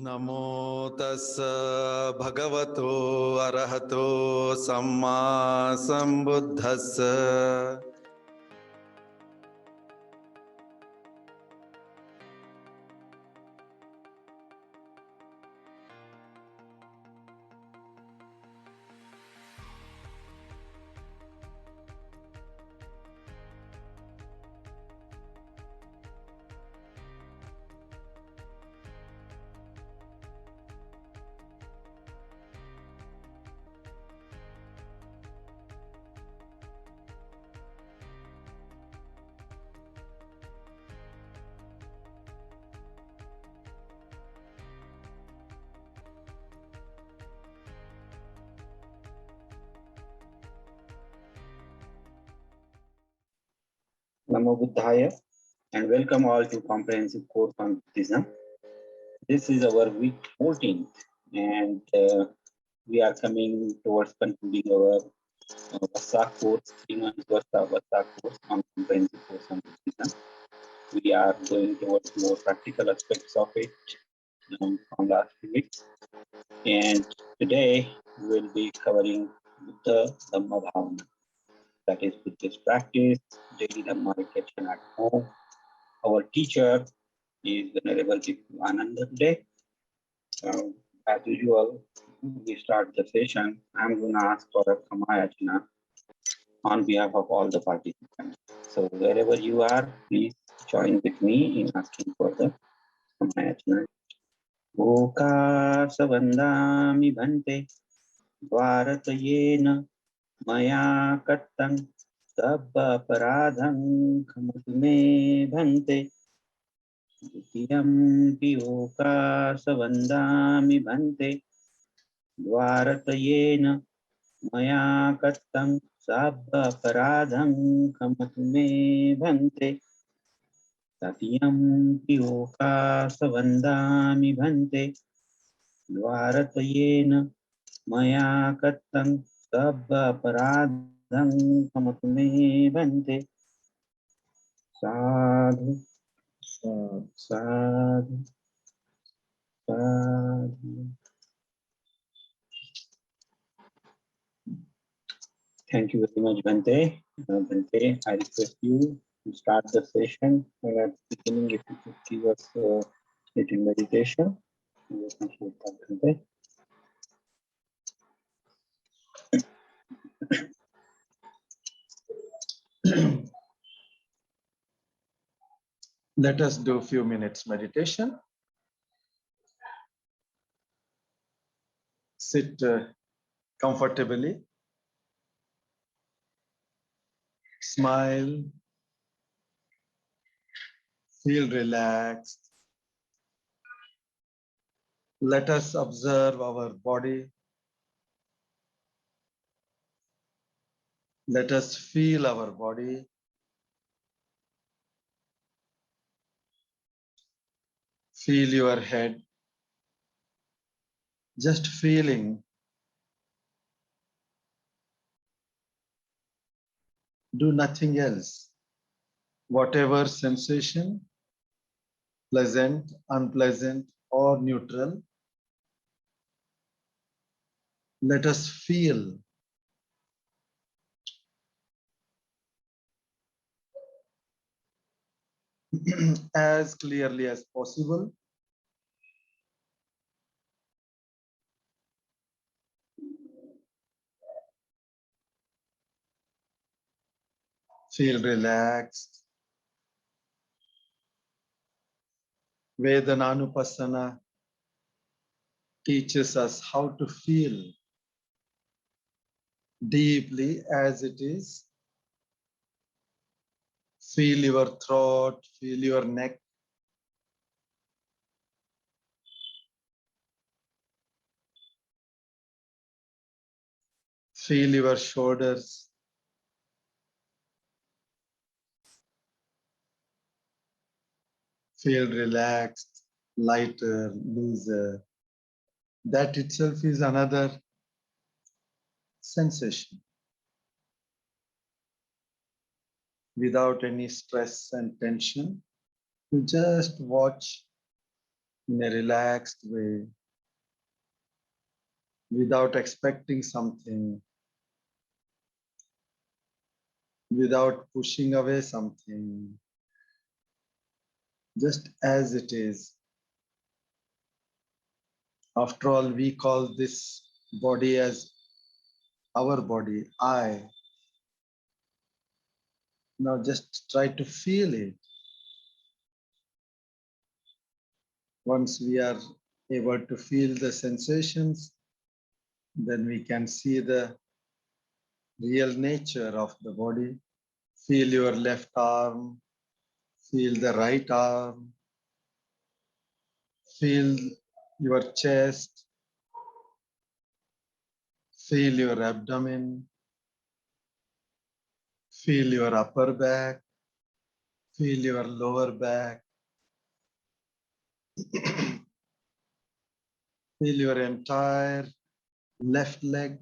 Namo tassa bhagavato arahato samma sambuddhassa. Namo Buddhaya, and welcome all to Comprehensive Course on Buddhism. This is our week 14th, and we are coming towards concluding our Vasak course, 3 months Vasak course on Comprehensive Course on Buddhism. We are going towards more practical aspects of it from last few weeks, and today we will be covering Buddha Dhamma Bhavana. That is Buddhist practice, daily Dhamma reflection at home. Our teacher is Venerable Bhikkhu Ananda today. As usual, we start the session. I'm going to ask for a Khamayachana on behalf of all the participants. So wherever you are, please join with me in asking for the Khamayachana. Oka savandami bhante dvaratayena maya kattam sabba paradham khamatu me bhante. Dutiyampi okasa vandami bhante dvaratayena maya kattam sabba paradham khamatu me bhante. Tatiyampi okasa vandami bhante dvaratayena maya kattam sabba paradham khamatu me bhante. Sadhu. Sadhu, sadhu. Thank you very much, Bhante. Bhante, I request you to start the session. And at the beginning, if you could give us a little meditation. We appreciate that, Bhante. Let us do a few minutes meditation. Sit comfortably. Smile. Feel relaxed. Let us observe our body. Let us feel our body. Feel your head. Just feeling. Do nothing else. Whatever sensation, pleasant, unpleasant, or neutral, let us feel. As clearly as possible. Feel relaxed. Vedananupassana teaches us how to feel deeply as it is. Feel your throat, feel your neck. Feel your shoulders. Feel relaxed, lighter, looser. That itself is another sensation. Without any stress and tension, you just watch in a relaxed way, without expecting something, without pushing away something, just as it is. After all, we call this body as our body, I. Now just try to feel it. Once we are able to feel the sensations, then we can see the real nature of the body. Feel your left arm, feel the right arm, feel your chest, feel your abdomen, feel your upper back, feel your lower back, feel your entire left leg.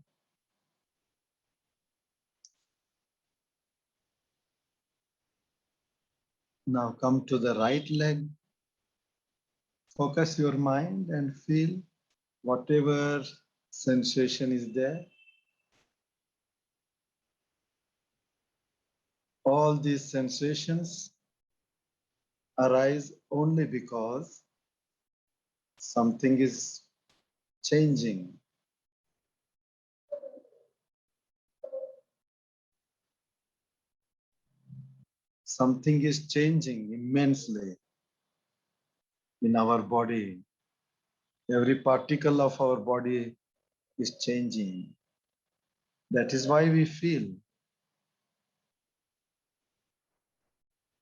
Now come to the right leg. Focus your mind and feel whatever sensation is there. All these sensations arise only because something is changing. Something is changing immensely in our body. Every particle of our body is changing. That is why we feel.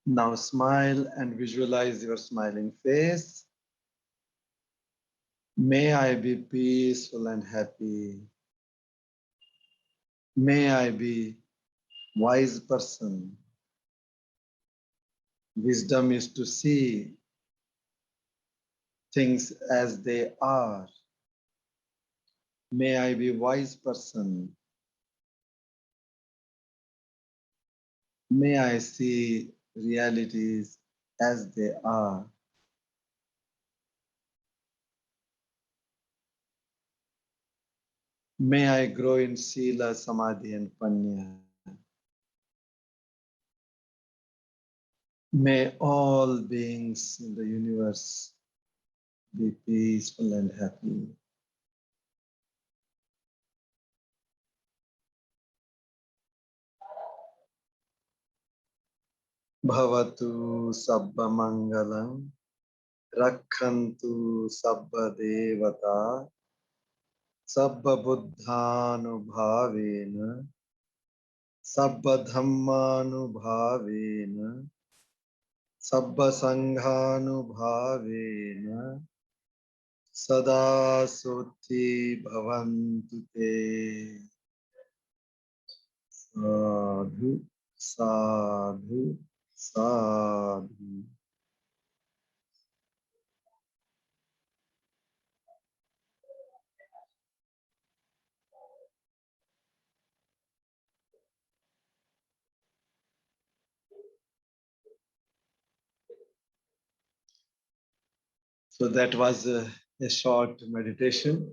Now smile and visualize your smiling face. May I be peaceful and happy. May I be wise person. Wisdom is to see things as they are. May I be wise person. May I see realities as they are. May I grow in Sila, Samadhi, and Panya. May all beings in the universe be peaceful and happy. Bhavatu Sabba Mangalam, Rakhantu Sabba Devata, Sabba Buddhanubhavena, Sabba Dhammanubhavena, Sabba Sanghanubhavena, Sada Suti Bhavantu Te. Sadhu, sadhu, sadhu. So that was a short meditation,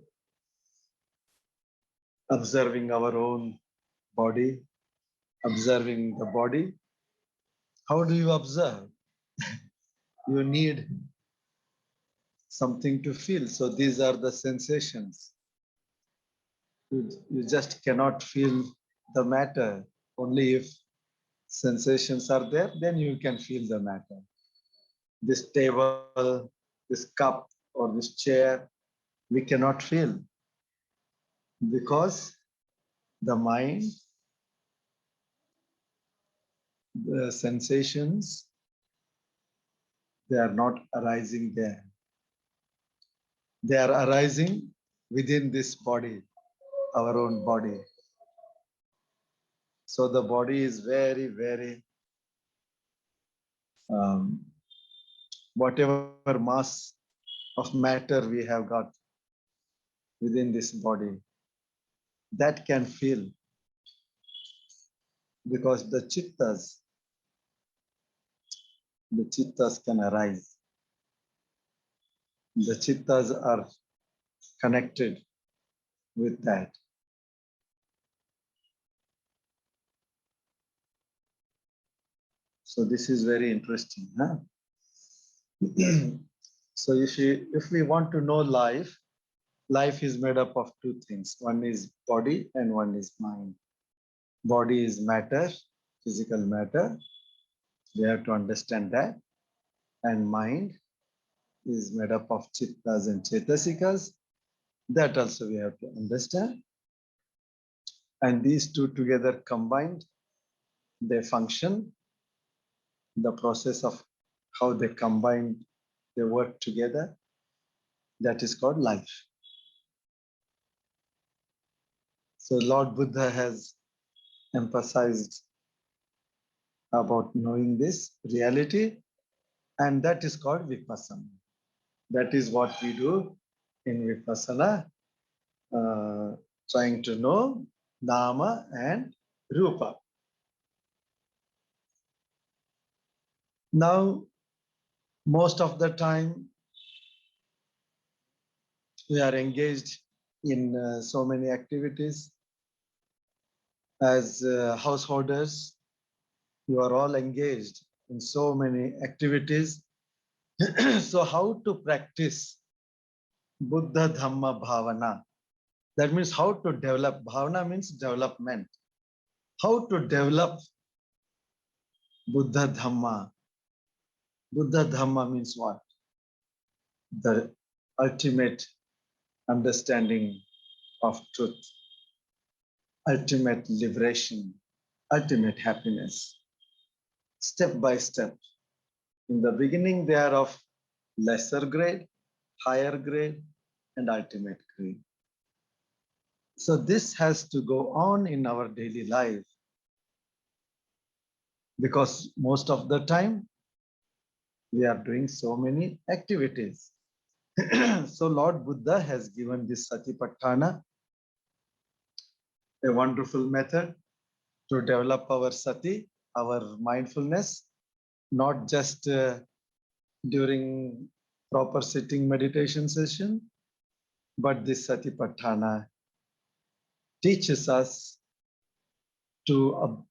observing our own body, observing the body. How do you observe? You need something to feel. So these are the sensations. You just cannot feel the matter. Only if sensations are there, then you can feel the matter. This table, this cup, or this chair, we cannot feel because the mind, the sensations, they are not arising there. They are arising within this body, our own body. So the body is very, very, whatever mass of matter we have got within this body, that can feel because the chittas can arise. The chittas are connected with that. So this is very interesting. Huh? So if we want to know life, life is made up of two things. One is body and one is mind. Body is matter, physical matter. We have to understand that. And mind is made up of chittas and chetasikas. That also we have to understand. And these two together combined, they function. The process of how they combine, they work together, that is called life. So Lord Buddha has emphasized about knowing this reality, and that is called vipassana. That is what we do in vipassana, trying to know nama and rupa. Now, most of the time, we are engaged in so many activities. As householders, you are all engaged in so many activities. So how to practice Buddha Dhamma Bhavana? That means how to develop. Bhavana means development. How to develop Buddha Dhamma? Buddha Dhamma means what? The ultimate understanding of truth, ultimate liberation, ultimate happiness. Step by step. In the beginning, they are of lesser grade, higher grade, and ultimate grade. So this has to go on in our daily life, because most of the time we are doing so many activities. So Lord Buddha has given this Satipatthana, a wonderful method to develop our sati, our mindfulness, not just during proper sitting meditation session, but this Satipatthana teaches us to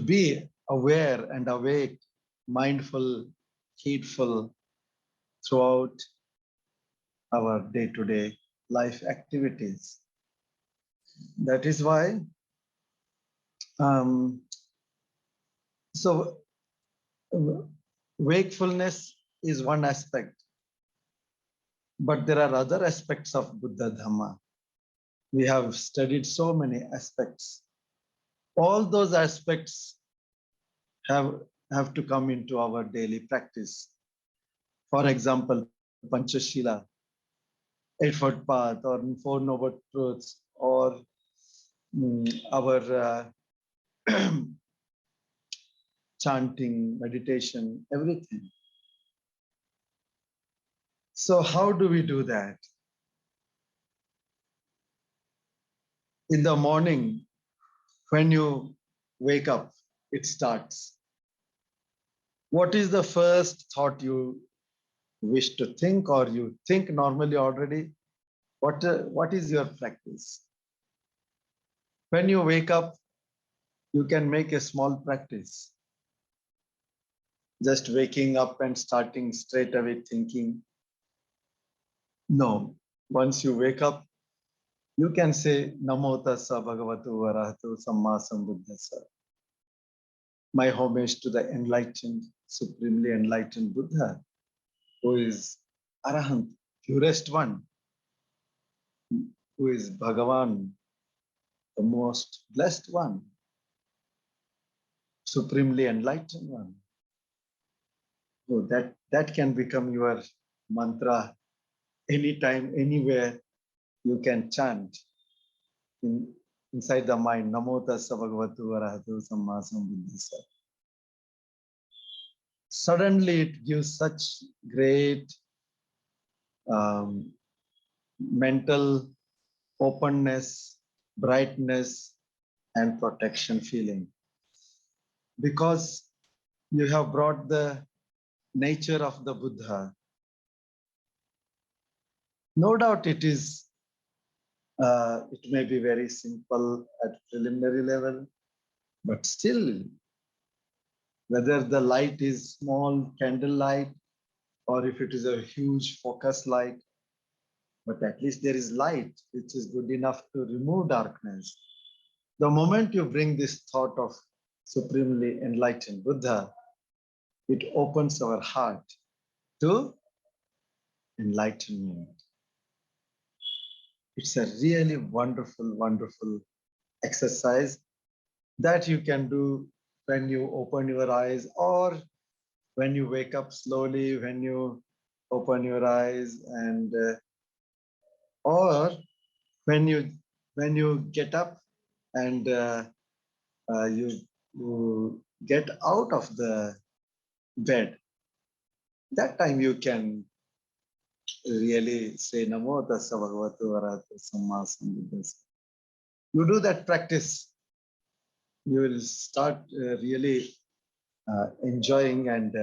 be aware and awake, mindful, heedful throughout our day-to-day life activities. That is why, so wakefulness is one aspect, but there are other aspects of Buddha Dhamma. We have studied so many aspects. All those aspects have to come into our daily practice. For example, Panchashila, Eightfold Path, or Four Noble Truths, or our chanting, meditation, everything. So how do we do that? In the morning, when you wake up, it starts. What is the first thought you wish to think, or you think normally already? What is your practice? When you wake up, you can make a small practice. Just waking up and starting straight away thinking. No, once you wake up, you can say Namo Tassa Bhagavato Arahato Samma Sambuddhassa. My homage to the enlightened, supremely enlightened Buddha, who is Arahant, purest one, who is Bhagavan, the most blessed one, supremely enlightened one. So that can become your mantra anytime, anywhere. You can chant inside the mind, Namo Tassa Bhagavato Arahato Samma Sambuddhassa. Suddenly it gives such great mental openness, brightness, and protection feeling. Because you have brought the nature of the Buddha No doubt it may be very simple at preliminary level, but still, whether the light is small candle light or if it is a huge focus light, but at least there is light, which is good enough to remove darkness. The moment you bring this thought of supremely enlightened Buddha, it opens our heart to enlightenment. It's a really wonderful, wonderful exercise that you can do when you open your eyes or when you wake up slowly, when you open your eyes, and or when you get up and you get out of the bed. That time you can really say Namo Tassa Bhagavato Arahato Samma Sambuddhassa. You do that practice, you will start really enjoying and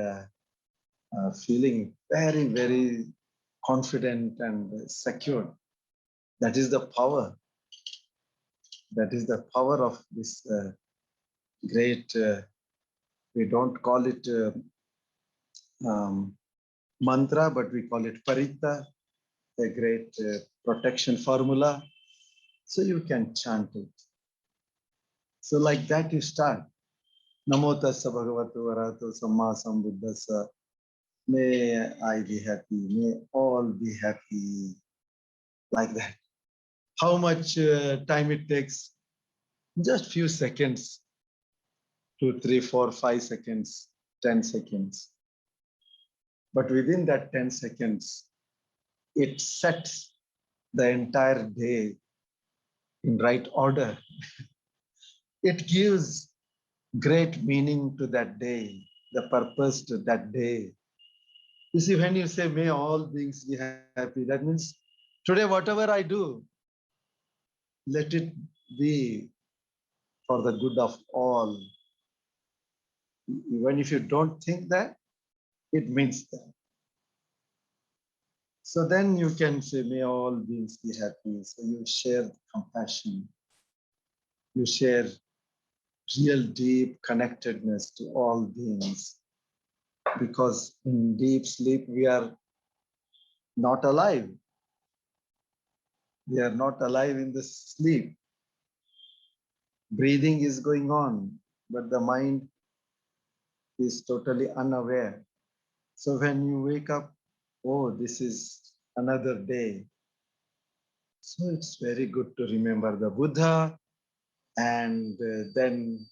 feeling very, very confident and secure. That is the power. That is the power of this great, we don't call it um, mantra, but we call it parita, a great protection formula. So you can chant it. So like that you start. Namo tassa bhagavato arahato samma sambuddhassa. May I be happy. May all be happy. Like that. How much time it takes? Just few seconds. 2, 3, 4, 5 seconds, 10 seconds. But within that 10 seconds, it sets the entire day in right order. It gives great meaning to that day, the purpose to that day. You see, when you say, may all beings be happy, that means today, whatever I do, let it be for the good of all. Even if you don't think that, it means that. So then you can say, may all beings be happy. So you share compassion. You share real deep connectedness to all beings. Because in deep sleep, we are not alive. We are not alive in the sleep. Breathing is going on, but the mind is totally unaware. So when you wake up, oh, this is another day. So it's very good to remember the Buddha and then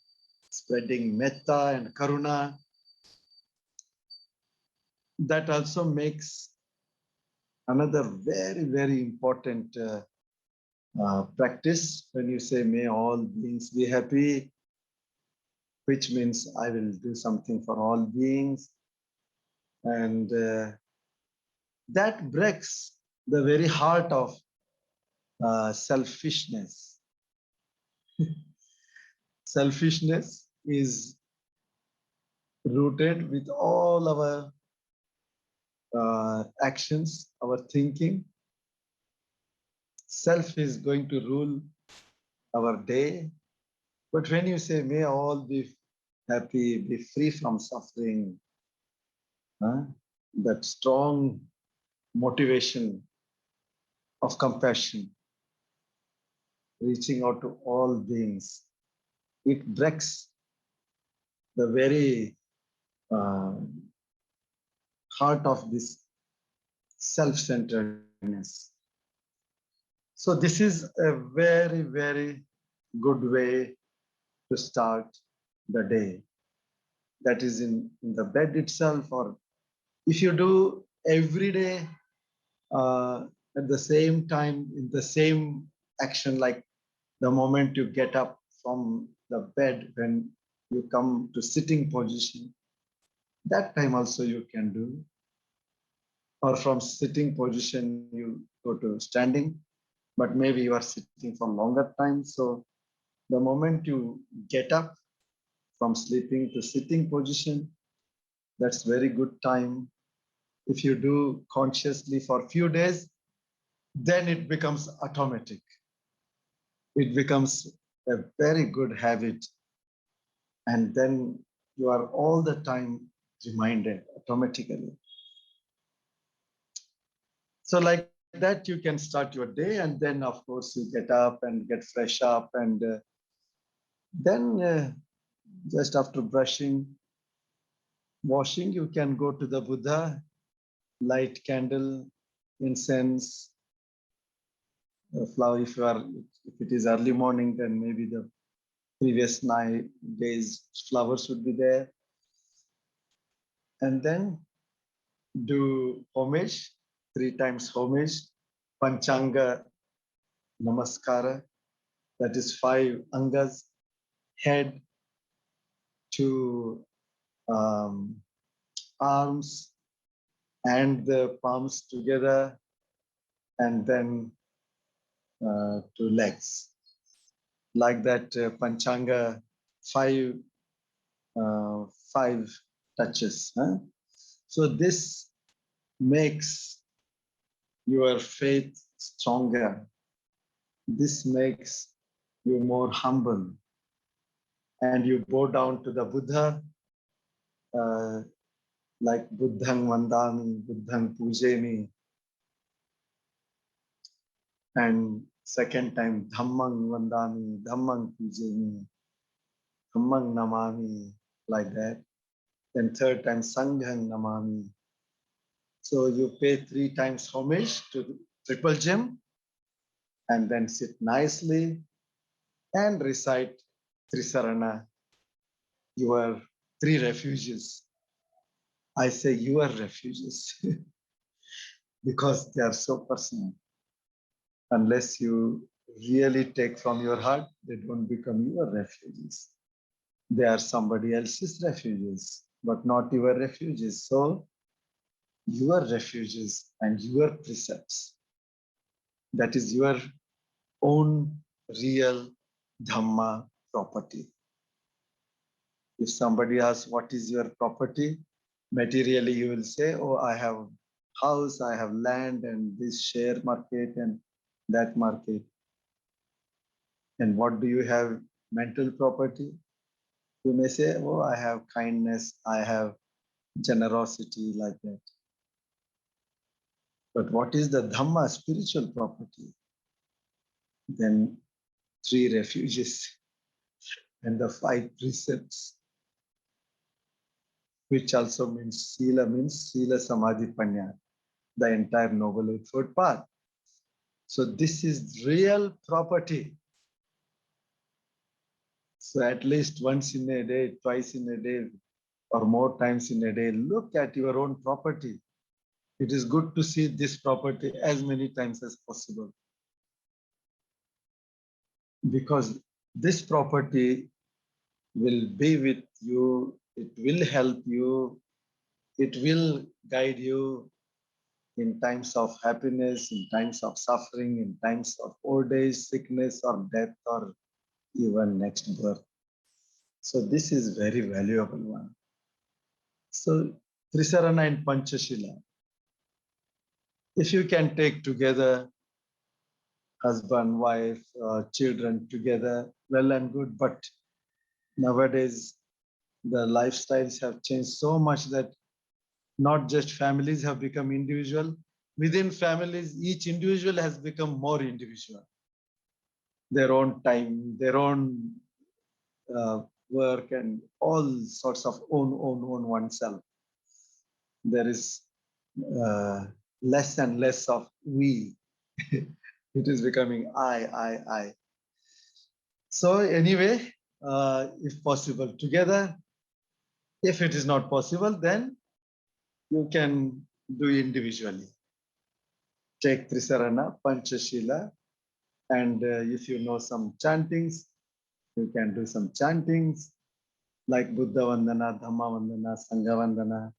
spreading metta and karuna. That also makes another very, very important practice when you say, may all beings be happy, which means I will do something for all beings. And that breaks the very heart of selfishness. Selfishness is rooted with all our actions, our thinking. Self is going to rule our day. But when you say, may all be happy, be free from suffering, that strong motivation of compassion, reaching out to all beings, it breaks the very uh, heart of this self-centeredness. So this is a very, very good way to start the day. That is in the bed itself, or if you do every day at the same time, in the same action, like the moment you get up from the bed, when you come to sitting position, that time also you can do. Or from sitting position, you go to standing, but maybe you are sitting for longer time. So the moment you get up from sleeping to sitting position, that's very good time. If you do consciously for a few days, then it becomes automatic. It becomes a very good habit. And then you are all the time reminded automatically. So like that, you can start your day, and then of course you get up and get fresh up, and then just after brushing, washing, you can go to the Buddha, light candle, incense, flower. If it is early morning, then maybe the previous 9 days flowers would be there, and then do homage, 3 times homage, Panchanga Namaskara, that is 5 angas, head to arms and the palms together, and then to legs. Like that, Panchanga, five, 5 touches. Huh? So this makes your faith stronger. This makes you more humble. And you bow down to the Buddha, uh, like Buddhang Vandami, Buddhang Pujemi. And second time, Dhammang Vandami, Dhammang Pujemi, Dhammang Namami, like that. Then third time, Sanghang Namami. So you pay 3 times homage to Triple Gem, and then sit nicely and recite Trisarana, your 3 refuges. I say your refuges because they are so personal. Unless you really take from your heart, they don't become your refuges. They are somebody else's refuges, but not your refuges. So your refuges and your precepts, that is your own real Dhamma property. If somebody asks, what is your property? Materially, you will say, oh, I have house, I have land, and this share market and that market. And what do you have mental property? You may say, oh, I have kindness, I have generosity, like that. But what is the Dhamma spiritual property? Then 3 refuges and the 5 precepts, which also means Sila Samadhi Panya, the entire Noble Eightfold Path. So this is real property. So at least once in a day, twice in a day, or more times in a day, look at your own property. It is good to see this property as many times as possible, because this property will be with you, it will help you, it will guide you in times of happiness, in times of suffering, in times of old age, sickness, or death, or even next birth. So this is very valuable one. So Trisarana and Panchashila, if you can take together husband, wife, children together, well and good. But nowadays, the lifestyles have changed so much that not just families have become individual. Within families, each individual has become more individual. Their own time, their own work, and all sorts of own oneself. There is less and less of we. It is becoming I. So anyway, if possible, together. If it is not possible, then you can do individually. Take Trisarana, Panchashila, and if you know some chantings, you can do some chantings like Buddha Vandana, Dhamma Vandana, Sangha Vandana,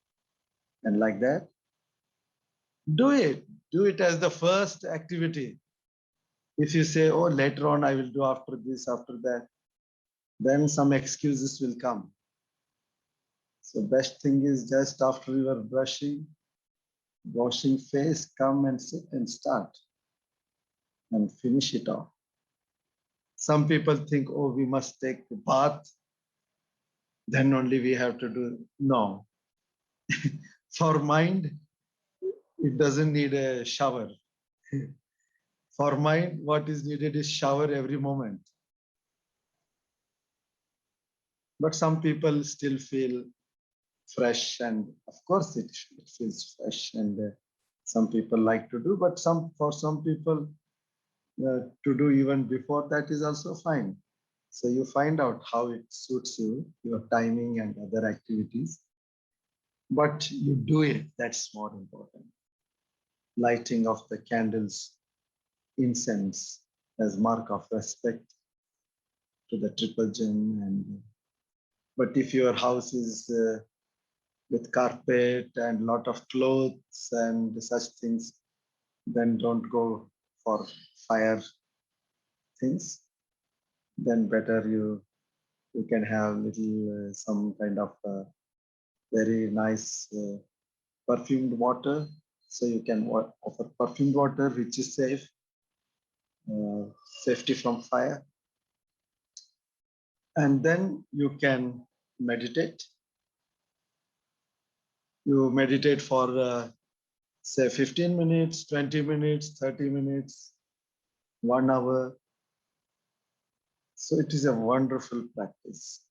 and like that. Do it as the first activity. If you say, oh, later on I will do after this, after that, then some excuses will come. So best thing is just after you are brushing, washing face, come and sit and start. and finish it off. Some people think, oh, we must take a bath, then only we have to do. No. For mind, it doesn't need a shower. For mind, what is needed is shower every moment. But some people still feel fresh, and of course it feels fresh, and some people like to do, but for some people to do even before that is also fine. So you find out how it suits you, your timing and other activities, but you do it. That's more important. Lighting of the candles, incense as mark of respect to the triple gem. And but if your house is with carpet and lot of clothes and such things, then don't go for fire things. Then better you can have little some kind of very nice perfumed water. So you can offer perfumed water, which is safe, uh, safety from fire. And then you can meditate. You meditate for say 15 minutes, 20 minutes, 30 minutes, 1 hour. So it is a wonderful practice.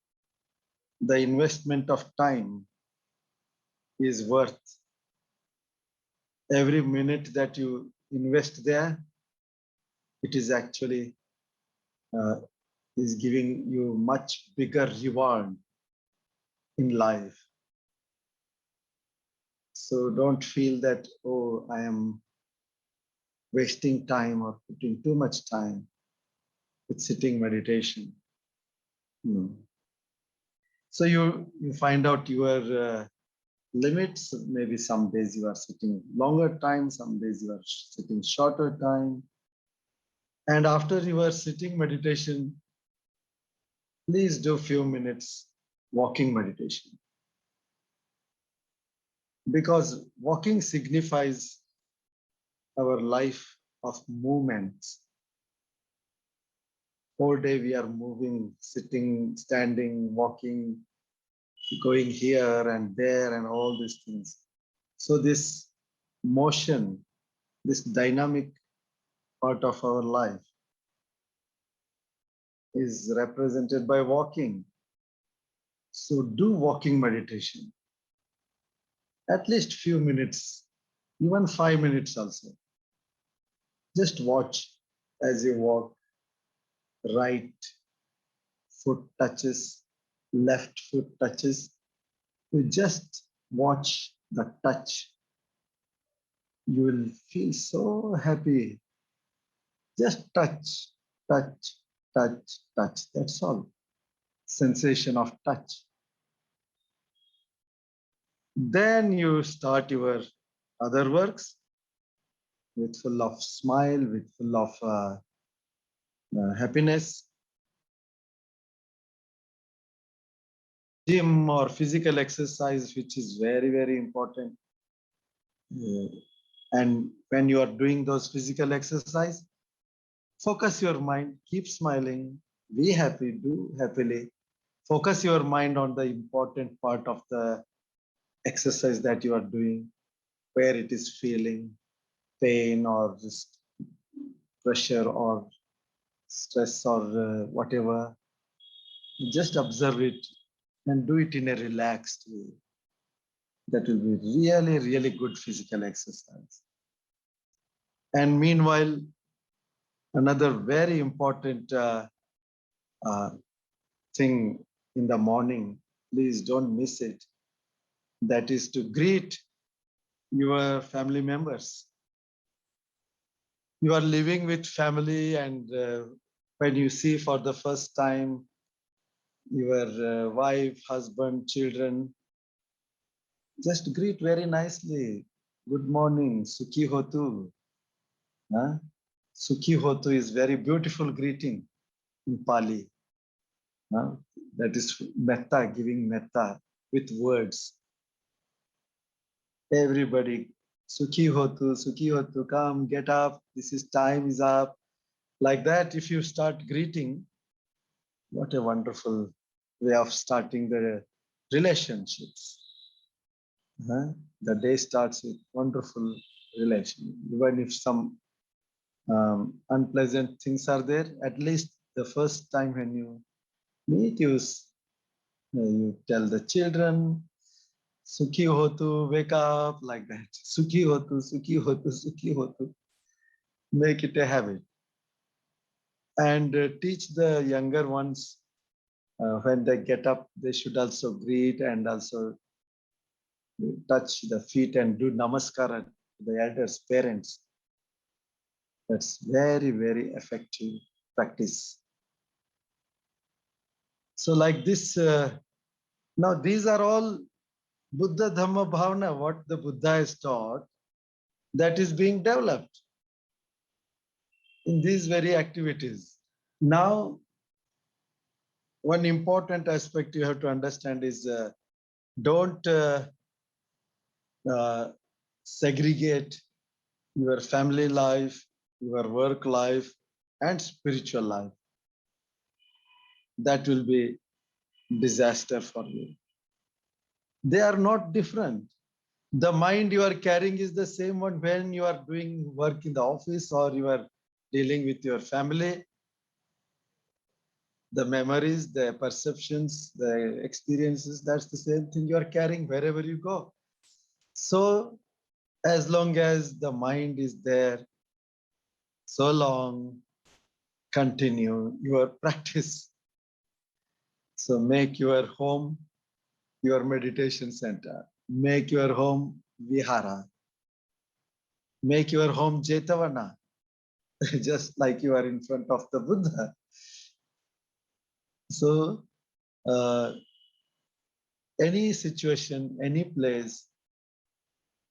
The investment of time is worth every minute that you invest there. It is actually uh, is giving you much bigger reward in life. So don't feel that, oh, I am wasting time or putting too much time with sitting meditation. No. So you find out your limits. Maybe some days you are sitting longer time, some days you are sitting shorter time. And after you are sitting meditation, please do few minutes walking meditation. Because walking signifies our life of movements. Whole day we are moving, sitting, standing, walking, going here and there and all these things. So this motion, this dynamic part of our life is represented by walking. So do walking meditation, at least few minutes, even 5 minutes also. Just watch as you walk, right foot touches, left foot touches. You just watch the touch. You will feel so happy. Just touch, touch, touch, touch. That's all. Sensation of touch. Then you start your other works with full of smile, with full of happiness. Gym or physical exercise, which is very, very important. And when you are doing those physical exercise, focus your mind, keep smiling, be happy, do happily. Focus your mind on the important part of the exercise that you are doing, where it is feeling pain or just pressure or stress or whatever. Just observe it and do it in a relaxed way. That will be really, really good physical exercise. And meanwhile, another very important uh, thing in the morning, please don't miss it. That is to greet your family members. You are living with family, and when you see for the first time your wife, husband, children, just greet very nicely. Good morning, Sukhi Hotu. Huh? Sukhi Hotu is very beautiful greeting in Pali. Huh? That is metta, giving metta with words. Everybody, Sukhi Hotu, come, get up. This is time is up. Like that, if you start greeting, what a wonderful way of starting the relationships. Huh? The day starts with wonderful relation. Even if some unpleasant things are there, at least the first time when you meet, you tell the children, Sukhi hotu, wake up, like that. Sukhi hotu, Sukhi hotu, Sukhi hotu. Make it a habit. And teach the younger ones when they get up, they should also greet and also touch the feet and do namaskar to the elders, parents. That's very, very effective practice. So like this, now these are all Buddha Dhamma Bhavana, what the Buddha has taught, that is being developed in these very activities. Now, one important aspect you have to understand is don't segregate your family life, your work life, and spiritual life. That will be disaster for you. They are not different. The mind you are carrying is the same one when you are doing work in the office or you are dealing with your family. The memories, the perceptions, the experiences, that's the same thing you are carrying wherever you go. So as long as the mind is there, so long, continue your practice. So make your home your meditation center. Make your home vihara. Make your home jetavana, just like you are in front of the Buddha. So any situation, any place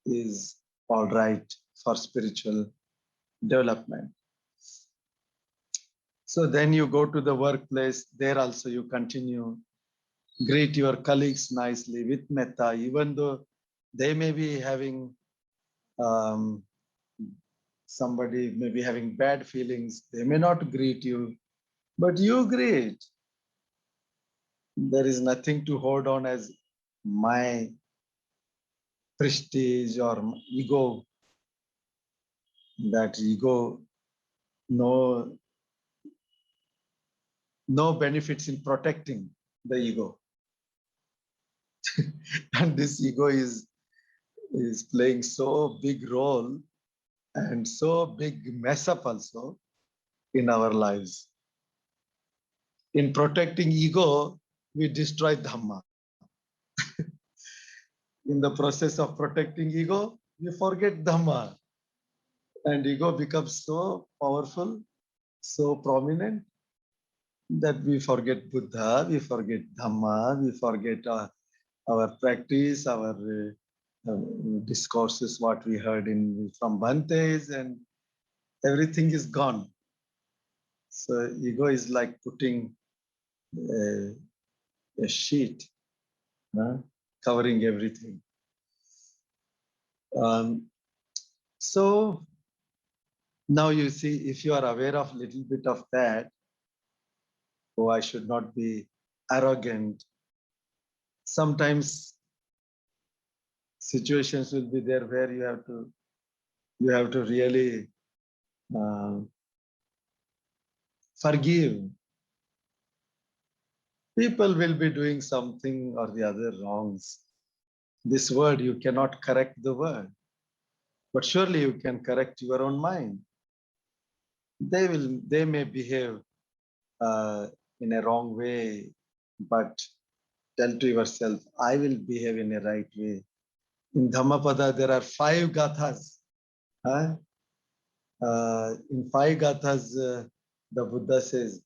is all right for spiritual development. So then you go to the workplace, there also you continue, greet your colleagues nicely with metta, even though they may be having, somebody may be having bad feelings, they may not greet you, but you greet. There is nothing to hold on as my prestige or ego. That ego, no, no benefits in protecting the ego. And this ego is playing so big role and so big mess up also in our lives. In protecting ego, we destroy Dhamma. In the process of protecting ego, we forget Dhamma. And ego becomes so powerful, so prominent that we forget Buddha, we forget Dhamma, we forget our practice, our discourses, what we heard from Bhantes, and everything is gone. So ego is like putting a sheet covering everything. So now you see, if you are aware of a little bit of that, oh, I should not be arrogant. Sometimes situations will be there where you have to really forgive. People will be doing something or the other wrongs. This word, you cannot correct the word, but surely you can correct your own mind. They may behave in a wrong way, but tell to yourself, I will behave in a right way. In Dhammapada, there are 5 gathas. In 5 gathas, the Buddha says,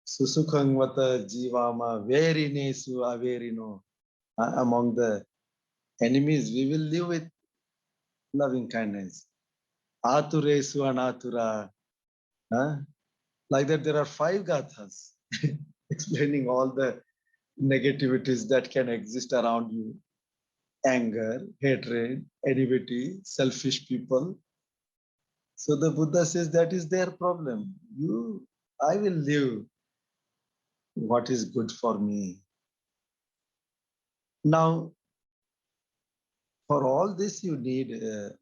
Susukhang vata jivama verinesu averino. Among the enemies, we will live with loving kindness. Aturesu anatura. Like that, there are 5 gathas explaining all the negativities that can exist around you. Anger, hatred, enmity, selfish people. So the Buddha says that is their problem. I will live what is good for me. Now, for all this, you need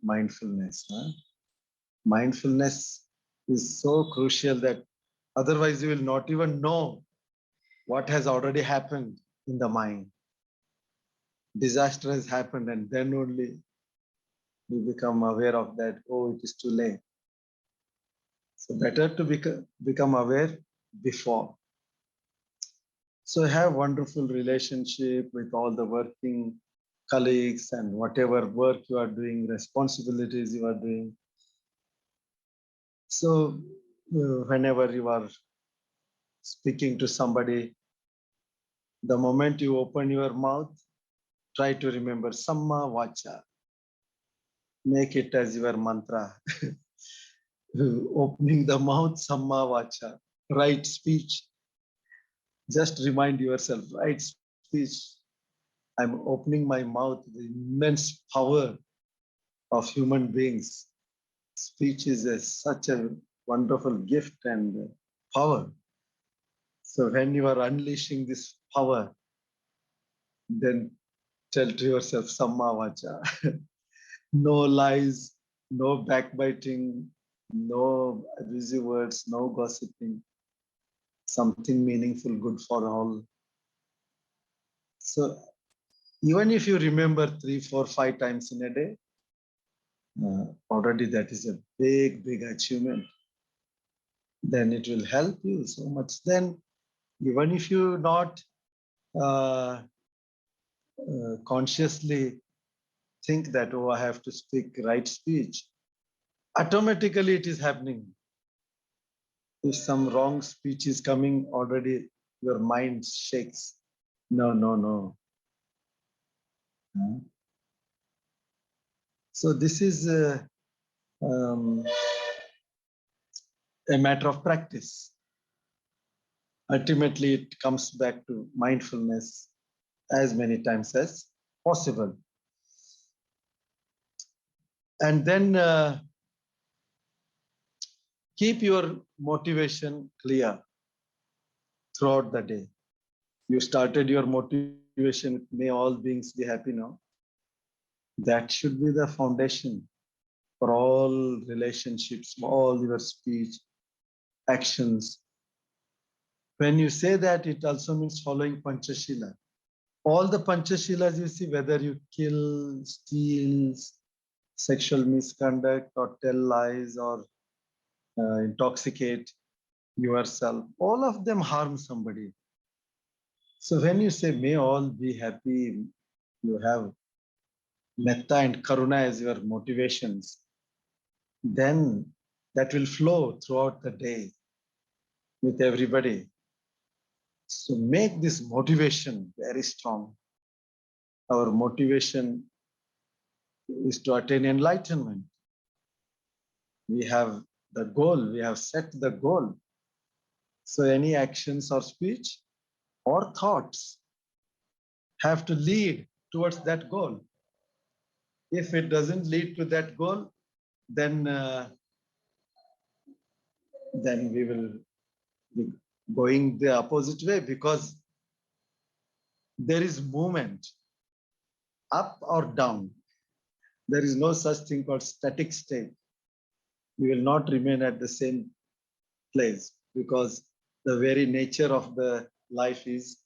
mindfulness. Huh? Mindfulness is so crucial that otherwise you will not even know what has already happened in the mind. Disaster has happened, and then only you become aware of that. Oh, it is too late. So better to become aware before. So have wonderful relationship with all the working colleagues and whatever work you are doing, responsibilities you are doing. So whenever you are speaking to somebody, the moment you open your mouth, try to remember Samma Vacha. Make it as your mantra. Opening the mouth, Samma Vacha. Right speech. Just remind yourself, right speech. I'm opening my mouth, the immense power of human beings. Speech is such a wonderful gift and power. So when you are unleashing this power, then tell to yourself, Samma Vacha. No lies, no backbiting, no abusive words, no gossiping, something meaningful, good for all. So even if you remember 3, 4, 5 times in a day, already that is a big, big achievement. Then it will help you so much. Then even if you not uh, consciously think that, oh, I have to speak right speech, automatically it is happening. If some wrong speech is coming, already your mind shakes. No, no, no. So this is a matter of practice. Ultimately, it comes back to mindfulness as many times as possible. And then keep your motivation clear throughout the day. You started your motivation, may all beings be happy now. That should be the foundation for all relationships, all your speech, actions. When you say that, it also means following Panchashila. All the Panchashilas you see, whether you kill, steal, sexual misconduct, or tell lies, or intoxicate yourself, all of them harm somebody. So when you say, may all be happy, you have metta and karuna as your motivations, then that will flow throughout the day with everybody. So make this motivation very strong. Our motivation is to attain enlightenment. We have the goal, we have set the goal. So any actions or speech or thoughts have to lead towards that goal. If it doesn't lead to that goal, then we will be going the opposite way, because there is movement up or down. There is no such thing called static state. You will not remain at the same place, because the very nature of the life is,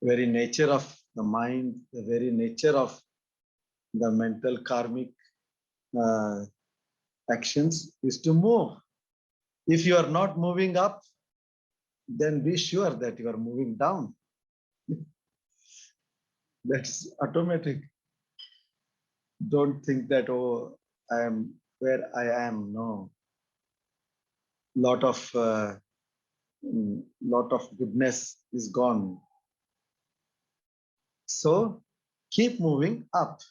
very nature of the mind, the very nature of the mental karmic uh, actions is to move. If you are not moving up, then be sure that you are moving down. That's automatic. Don't think that, oh, I am where I am. No. Lot of goodness is gone. So keep moving up.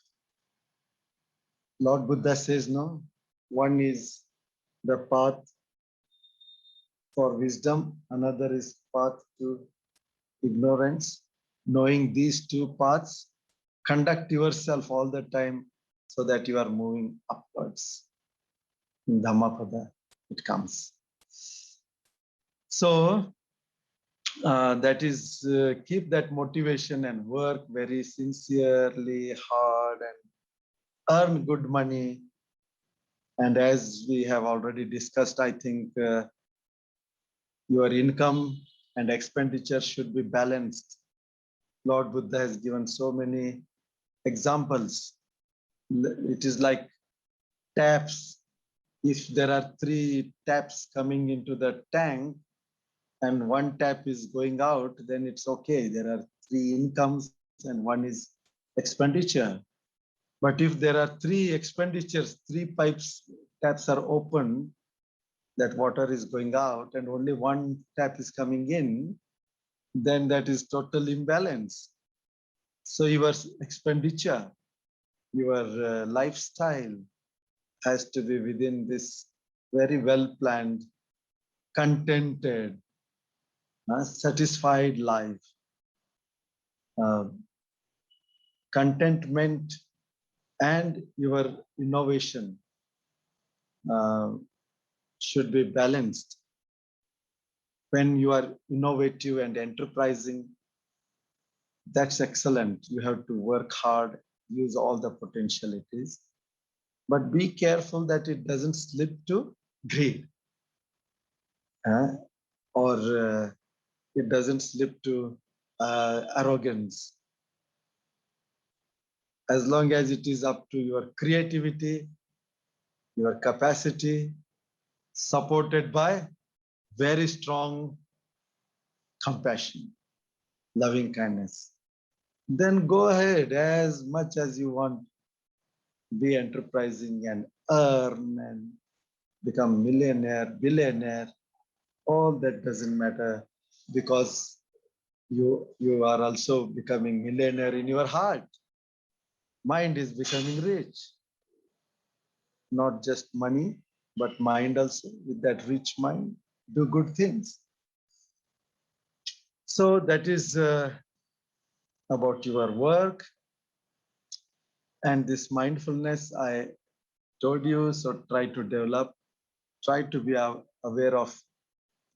Lord Buddha says, no, one is the path for wisdom, another is path to ignorance. Knowing these two paths, conduct yourself all the time so that you are moving upwards. In Dhammapada, it comes. So that is, keep that motivation and work very sincerely, hard, and earn good money. And as we have already discussed, I think your income and expenditure should be balanced. Lord Buddha has given so many examples. It is like taps. If there are 3 taps coming into the tank and 1 tap is going out, then it's okay. There are 3 incomes and 1 is expenditure. But if there are 3 expenditures, 3 taps are open, that water is going out and only 1 tap is coming in, then that is total imbalance. So your expenditure, your lifestyle has to be within this very well planned, contented, satisfied life. Uh, contentment and your innovation should be balanced. When you are innovative and enterprising, that's excellent. You have to work hard, use all the potentialities, but be careful that it doesn't slip to greed, or it doesn't slip to arrogance. As long as it is up to your creativity, your capacity, supported by very strong compassion, loving kindness, then go ahead as much as you want. Be enterprising and earn and become millionaire, billionaire. All that doesn't matter, because you are also becoming millionaire in your heart. Mind is becoming rich. Not just money, but mind also. With that rich mind, do good things. So that is about your work. And this mindfulness I told you, so try to develop, try to be aware of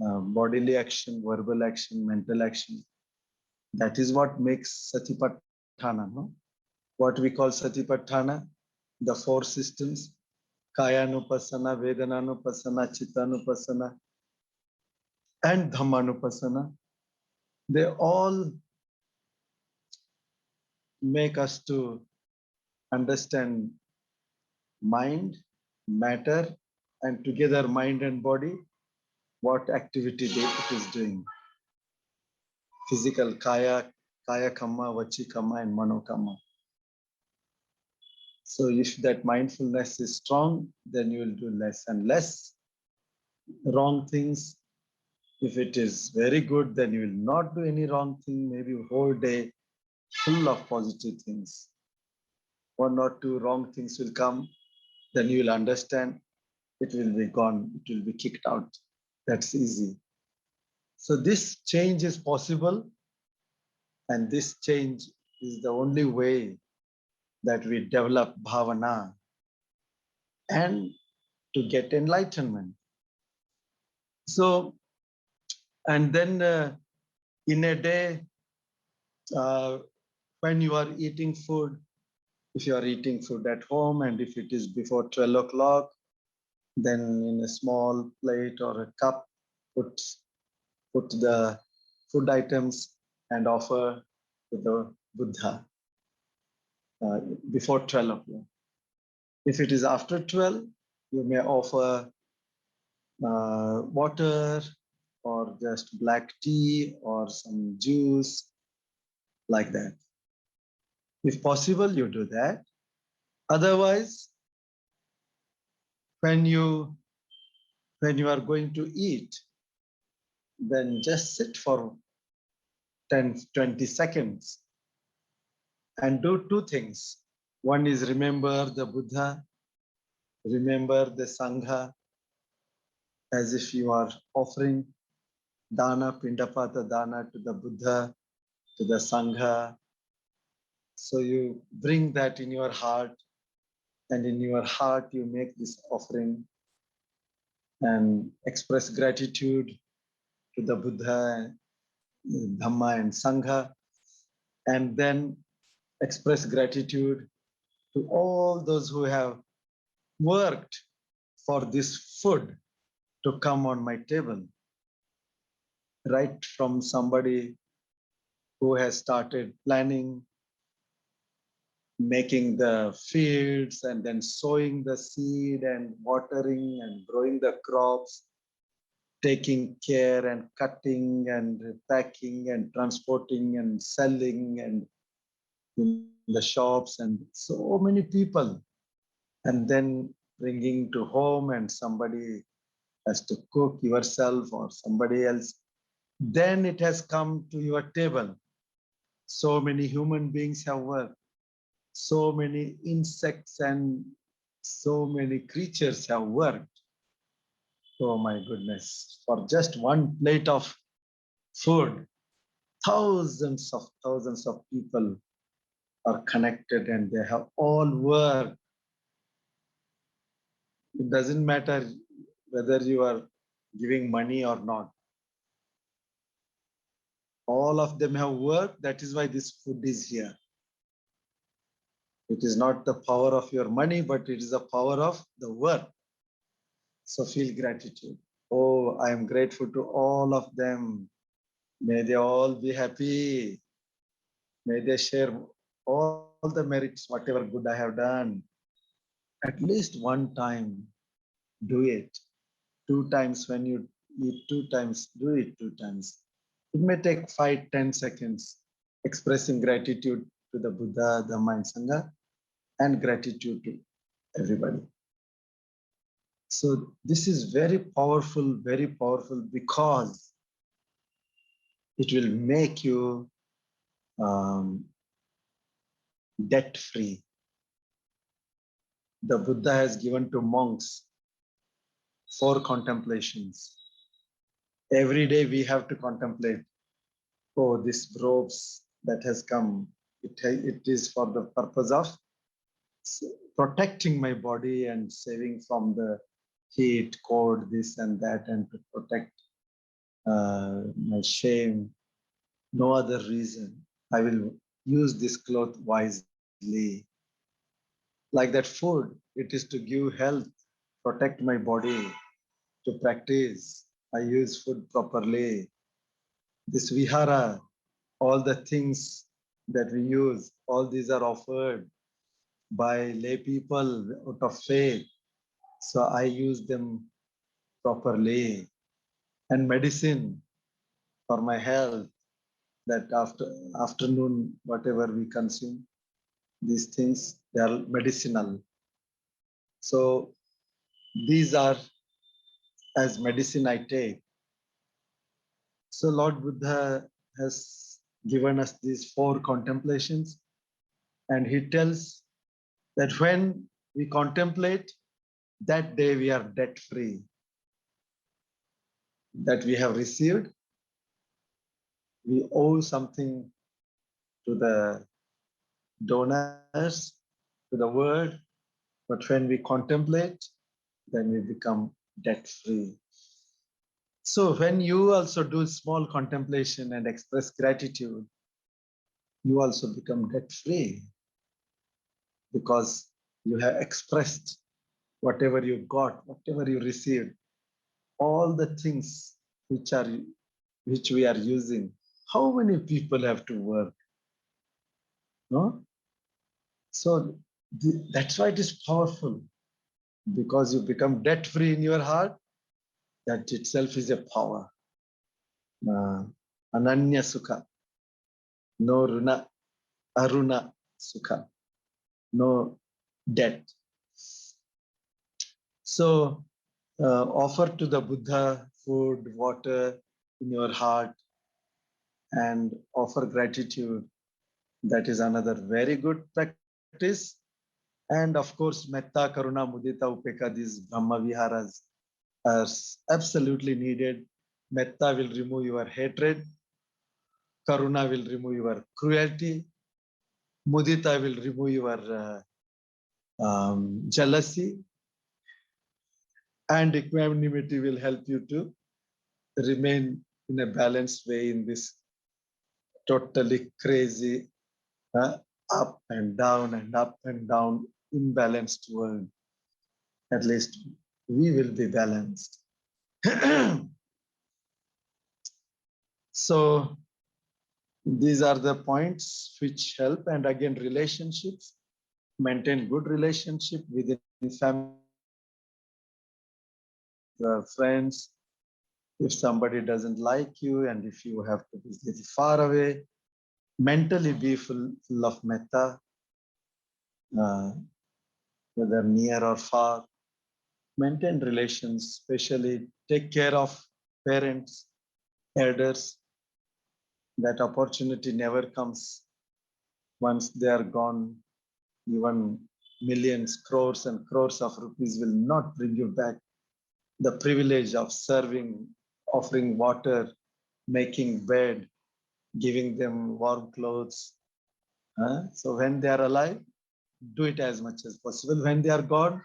bodily action, verbal action, mental action. That is what makes Satipatthana, no? What we call Satipatthana, the 4 systems, Kayanupassana, Vedananupassana, Chittanupassana, and Dhammanupassana. They all make us to understand mind, matter, and together mind and body, what activity it is doing. Physical, kaya kamma, vachi kamma, and mano kamma. So if that mindfulness is strong, then you will do less and less wrong things. If it is very good, then you will not do any wrong thing, maybe a whole day full of positive things. 1 or 2 wrong things will come, then you will understand, it will be gone, it will be kicked out. That's easy. So this change is possible, and this change is the only way that we develop bhavana and to get enlightenment. So, and then in a day, when you are eating food, if you are eating food at home and if it is before 12 o'clock, then in a small plate or a cup, put the food items and offer to the Buddha before 12 o'clock. If it is after 12, you may offer water or just black tea or some juice, like that. If possible, you do that. Otherwise, when you are going to eat, then just sit for 10-20 seconds and do 2 things. One is remember the Buddha, remember the Sangha, as if you are offering dana, pindapata dana to the Buddha, to the Sangha. So you bring that in your heart, and in your heart you make this offering. and express gratitude to the Buddha, Dhamma, and Sangha, and then express gratitude to all those who have worked for this food to come on my table, right from somebody who has started planning, making the fields, and then sowing the seed and watering and growing the crops, taking care and cutting and packing and transporting and selling and in the shops, and so many people, and then bringing to home, and somebody has to cook yourself or somebody else, then it has come to your table. So many human beings have worked, so many insects and so many creatures have worked. Oh my goodness, for just one plate of food, thousands of people are connected, and they have all worked. It doesn't matter whether you are giving money or not. All of them have worked. That is why this food is here. It is not the power of your money, but it is the power of the work. So feel gratitude. Oh, I am grateful to all of them. May they all be happy. May they share all the merits, whatever good I have done. At least one time, do it. 2 times when you eat 2 times, do it 2 times. It may take 5-10 seconds expressing gratitude to the Buddha, Dhamma, and Sangha, and gratitude to everybody. So this is very powerful because it will make you debt free. The Buddha has given to monks 4 contemplations. Every day we have to contemplate, oh, this robes that has come, it is for the purpose of protecting my body and saving from the heat, cold, this and that, and to protect my shame. No other reason. I will use this cloth wisely. Like that food, it is to give health, protect my body, to practice. I use food properly. This vihara, all the things that we use, all these are offered by lay people out of faith. So I use them properly. And medicine for my health, that after afternoon, whatever we consume, these things, they are medicinal. So these are as medicine I take. So Lord Buddha has given us these 4 contemplations, and he tells that when we contemplate, that day we are debt free. That we have received, we owe something to the donors, to the world, but when we contemplate, then we become debt free. So when you also do small contemplation and express gratitude, you also become debt free, because you have expressed whatever you got, whatever you received, all the things which we are using. How many people have to work? No? So that's why it is powerful, because you become debt free in your heart. That itself is a power. Ananya Sukha, no Runa, Aruna Sukha, no debt. So offer to the Buddha food, water in your heart, and offer gratitude. That is another very good practice. And of course, Metta, Karuna, Mudita, Upeka, these Brahma Viharas are absolutely needed. Metta will remove your hatred. Karuna will remove your cruelty. Mudita will remove your jealousy. And equanimity will help you to remain in a balanced way in this totally crazy, up and down and up and down, imbalanced world. At least we will be balanced. So these are the points which help. And again, relationships, maintain good relationship within family, friends. If somebody doesn't like you and if you have to be little far away, mentally be full of metta, uh, whether near or far. Maintain relations, especially take care of parents, elders. That opportunity never comes. Once they are gone, even millions, crores and crores of rupees will not bring you back the privilege of serving, offering water, making bed, giving them warm clothes. So when they are alive, do it as much as possible. When they are gone,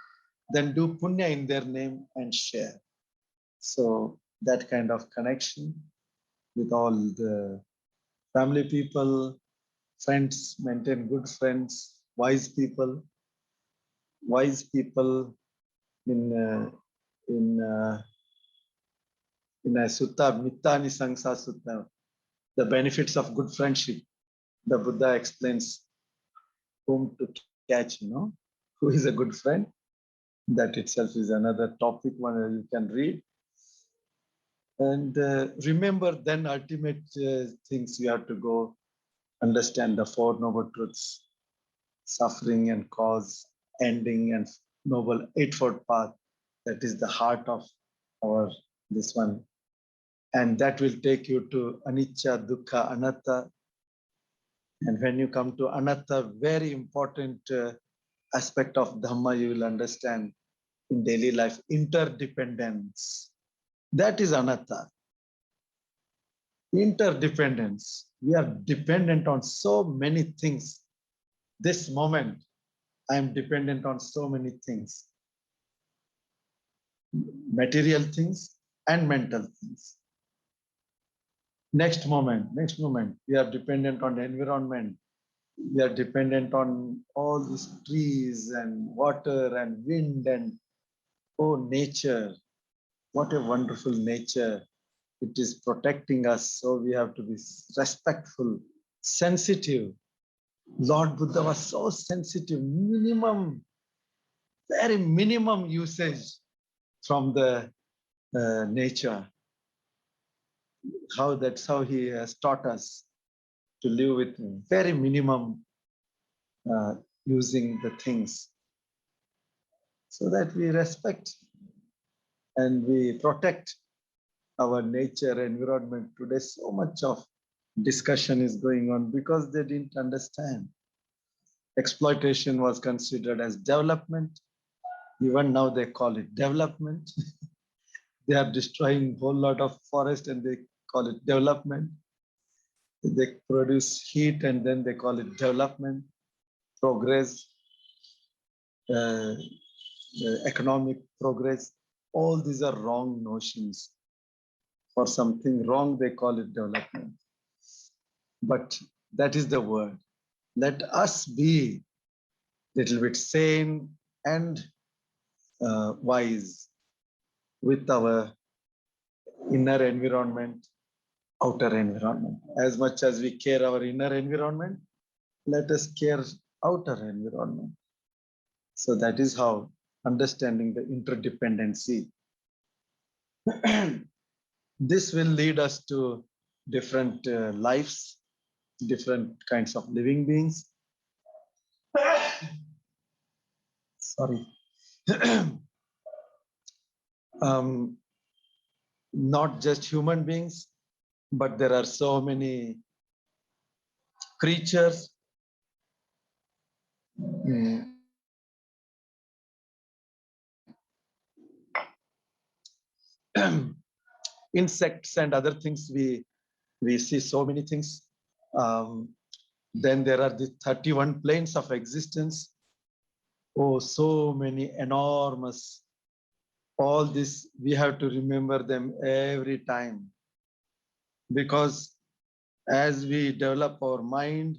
then do punya in their name and share. So that kind of connection with all the family people, friends, maintain good friends, wise people. Wise people in in a sutta, Mittani Sangsa Sutta, the benefits of good friendship. The Buddha explains whom to catch, who is a good friend. That itself is another topic one you can read. And remember, then ultimate things you have to go understand the Four Noble Truths, suffering and cause, ending and noble eightfold path. That is the heart of our this one. And that will take you to anicca, dukkha, anatta. And when you come to anatta, very important aspect of Dhamma you will understand in daily life, interdependence. That is anatta. Interdependence. We are dependent on so many things. This moment, I am dependent on so many things, material things and mental things. Next moment, we are dependent on the environment. We are dependent on all these trees and water and wind and nature. What a wonderful nature. It is protecting us. So we have to be respectful, sensitive. Lord Buddha was so sensitive, very minimum usage from the nature. That's how he has taught us to live with very minimum using the things, so that we respect and we protect our nature environment. Today, so much of discussion is going on because they didn't understand. Exploitation was considered as development. Even now they call it development. They are destroying a whole lot of forest and they call it development. They produce heat and then they call it development, progress, economic progress. All these are wrong notions. For something wrong, they call it development. But that is the word. Let us be a little bit sane and wise with our inner environment, outer environment. As much as we care our inner environment, let us care outer environment. So that is how understanding the interdependency. This will lead us to different lives, different kinds of living beings. Sorry. Not just human beings, but there are so many creatures, insects and other things. We see so many things. Then there are the 31 planes of existence. Oh, so many enormous All this, we have to remember them every time, because as we develop our mind,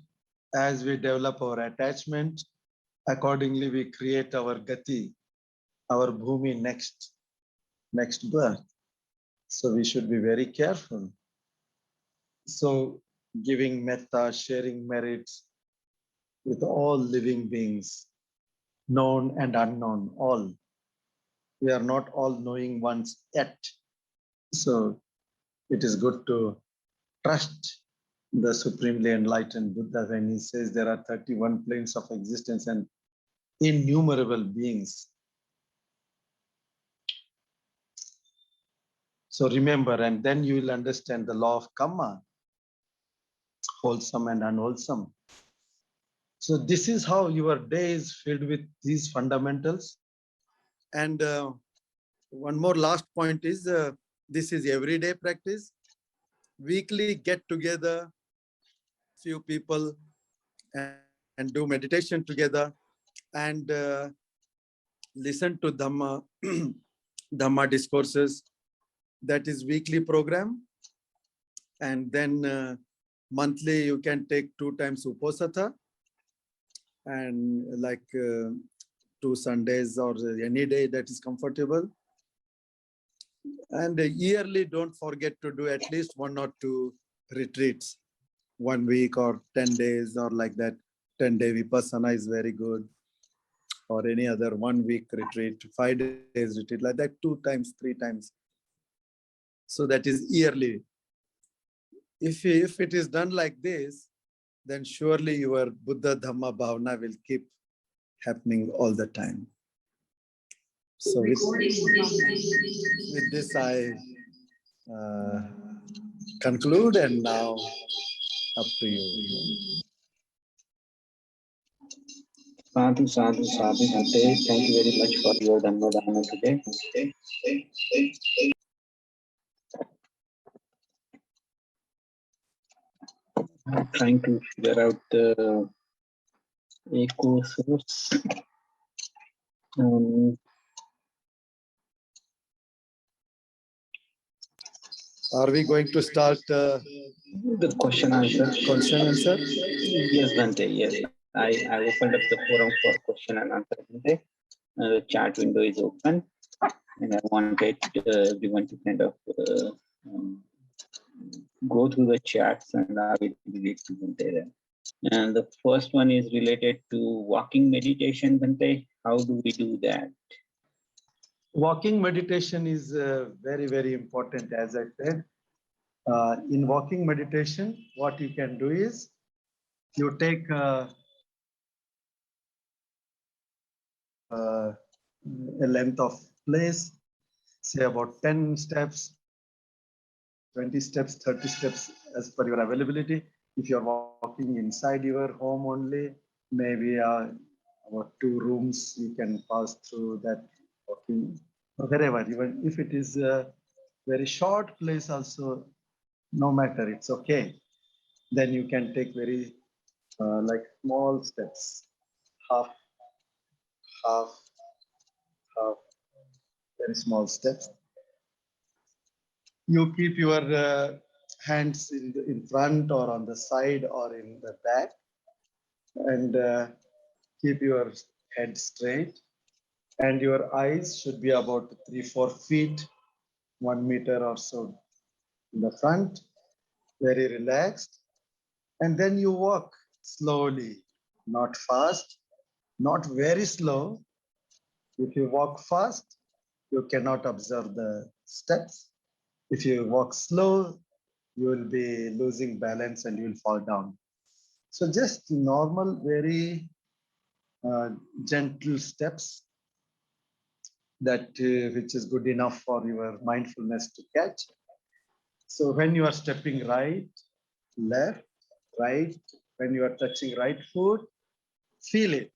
as we develop our attachment, accordingly we create our gati, our bhumi next birth. So we should be very careful. So giving metta, sharing merits with all living beings, known and unknown, all. We are not all knowing ones yet. So it is good to trust the supremely enlightened Buddha when he says there are 31 planes of existence and innumerable beings. So remember, and then you will understand the law of karma, wholesome and unwholesome. So this is how your day is filled with these fundamentals. And one more last point is, this is everyday practice. Weekly get together, few people, and do meditation together, and listen to Dhamma, Dhamma discourses. That is weekly program. And then monthly you can take 2 times Uposatha, and like 2 Sundays or any day that is comfortable. And yearly, don't forget to do at least 1 or 2 retreats, 1 week or 10 days or like that. 10-day Vipassana is very good, or any other 1 week retreat, 5 days retreat, like that, 2 times, 3 times. So that is yearly. If it is done like this, then surely your Buddha Dhamma Bhavana will keep happening all the time. So with this, I conclude, and now up to you. Sadhu, sadhu, sadhu, Bhante. Thank you very much for your Dhamma Dana today. I'm trying to figure out the echo source. Are we going to start the question answer? Question answer? Yes, Bhante. Yes, I opened up the forum for question and answer. Bhante. The chat window is open, and I wanted everyone to kind of go through the chats, and I will read to Bhante there. And the first one is related to walking meditation, Bhante. How do we do that? Walking meditation is very, very important, as I said. In walking meditation, what you can do is you take a length of place, say about 10 steps, 20 steps, 30 steps, as per your availability. If you're walking inside your home only, maybe about 2 rooms, you can pass through that walking, wherever. Even if it is a very short place also, no matter, it's okay. Then you can take very like small steps, half, very small steps. You keep your hands in front or on the side or in the back, and keep your head straight, and your eyes should be about 3-4 feet, 1 meter or so in the front, very relaxed. And then you walk slowly, not fast, not very slow. If you walk fast, you cannot observe the steps. If you walk slow, you will be losing balance and you will fall down. So just normal, very gentle steps, that which is good enough for your mindfulness to catch. So when you are stepping right, left, right, when you are touching right foot, feel it.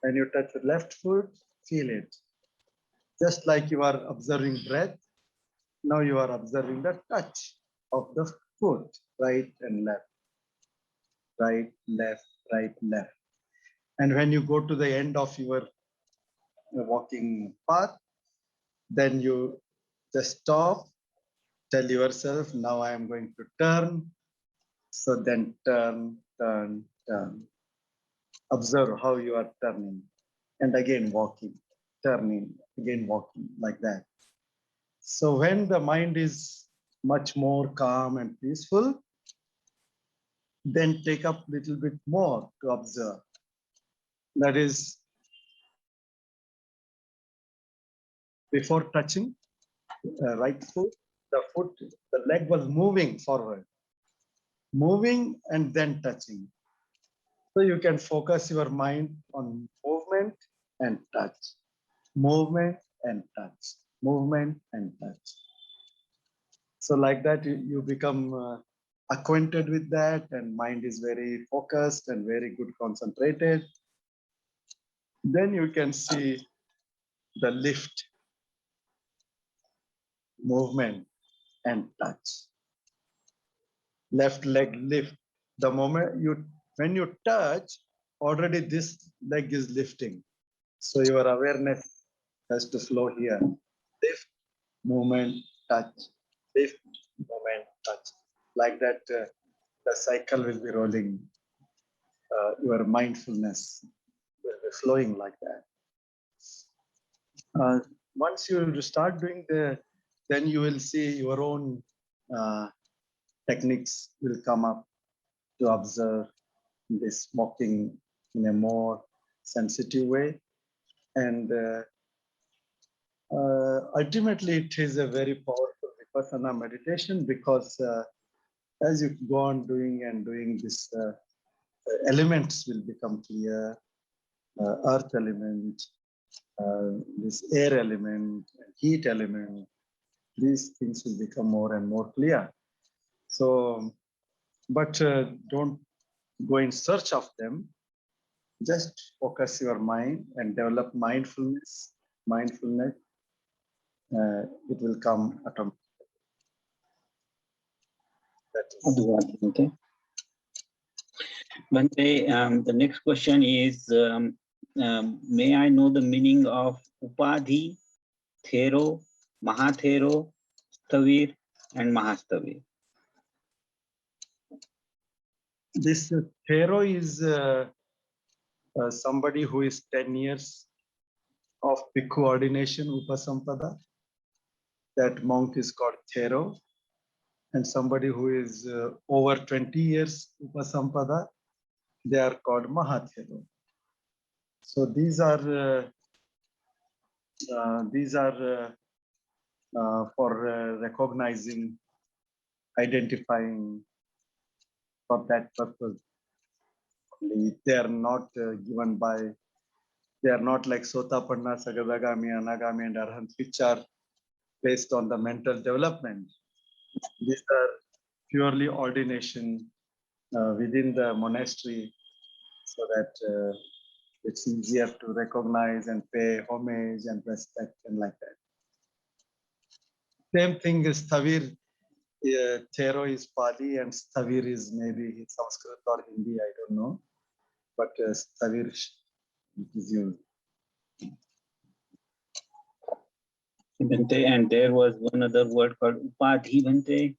When you touch the left foot, feel it. Just like you are observing breath, now you are observing the touch of the foot, right and left, right, left, right, left. And when you go to the end of your walking path, Then you just stop, tell yourself, now I am going to turn. So then turn, turn, turn. Observe how you are turning. And again walking, turning, again walking, like that. So when the mind is much more calm and peaceful, then take up a little bit more to observe. That is, before touching right foot, the leg was moving forward, moving and then touching. So you can focus your mind on movement and touch, movement and touch, movement and touch. So like that, you become acquainted with that, and mind is very focused and very good concentrated. Then you can see the lift, movement and touch. Left leg lift. The moment when you touch, already this leg is lifting. So your awareness has to flow here. Lift, movement, touch. Lift, movement, touch. Like that, the cycle will be rolling. Your mindfulness will be flowing like that. Once you start doing then you will see your own techniques will come up to observe this walking in a more sensitive way. And ultimately, it is a very powerful vipassana meditation, because as you go on doing and doing this, elements will become clear. Earth element, this air element, heat element, these things will become more and more clear. So, but don't go in search of them. Just focus your mind and develop mindfulness. Mindfulness, it will come automatically. Okay. Bhante, the next question is, may I know the meaning of Upadhi, Thero, Mahathero, Stavir, and Mahastavir? This Thero is somebody who is 10 years of Bhikkhu ordination, Upasampada. That monk is called Thero. And somebody who is over 20 years Upasampada, they are called Mahathero. So these are for recognizing, identifying for that purpose. They are not given by, they are not like Sotapanna, Sagadagami, Anagami, and Arhant, which are based on the mental development. These are purely ordination within the monastery, so that it's easier to recognize and pay homage and respect and like that. Same thing is Thavir. Thero is Pali and Stavir is maybe Sanskrit or Hindi, I don't know. But Stavir is used. Bhante, and there was one other word called Upadhi, Bhante.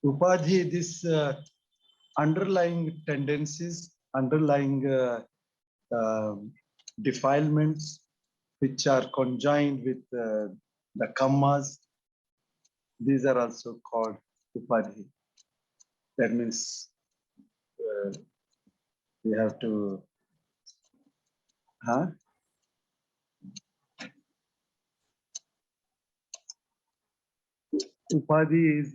Upadhi, this underlying tendencies, underlying defilements, which are conjoined with the kammas, these are also called upadhi. That means we have to, upadhi is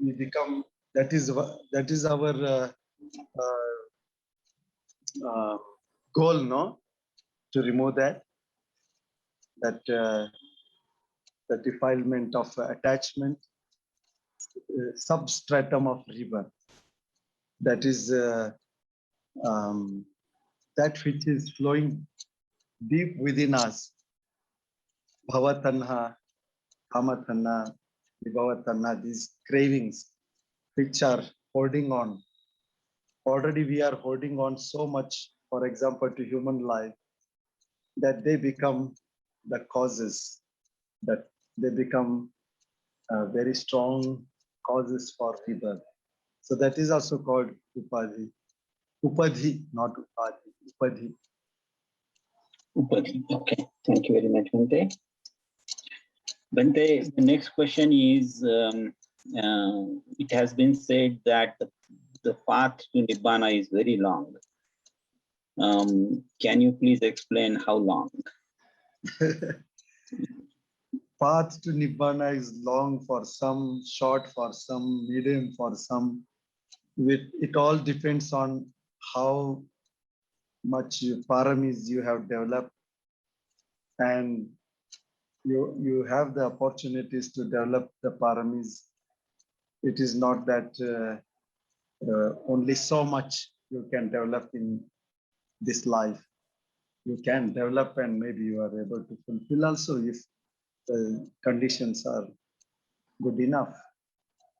we become, that is our goal, no, to remove that the defilement of attachment, substratum of rebirth. That is that which is flowing deep within us. Bhavatanha, kamatanha, vibhavatanha, these cravings which are holding on. Already we are holding on so much, for example, to human life. that they become the causes, that they become very strong causes for rebirth. So that is also called upadhi. Upadhi, not upadhi, upadhi. Upati. Okay, thank you very much, Bante. Bante, the next question is, it has been said that the path to Nibbana is very long. Can you please explain how long? Path to Nibbana is long for some, short for some, medium for some. It all depends on how much paramis you have developed, and you have the opportunities to develop the paramis. It is not that only so much you can develop in this life. You can develop and maybe you are able to fulfill also if the conditions are good enough.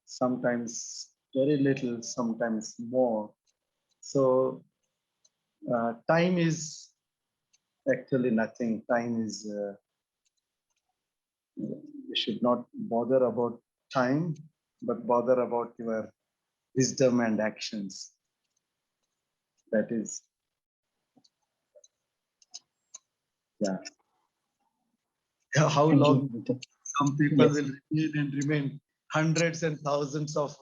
Sometimes very little, sometimes more. So time is actually nothing. Time is, you should not bother about time, but bother about your wisdom and actions. That is, yeah. How Thank long you, Bante. some people Yes. will remain and remain. Hundreds and thousands of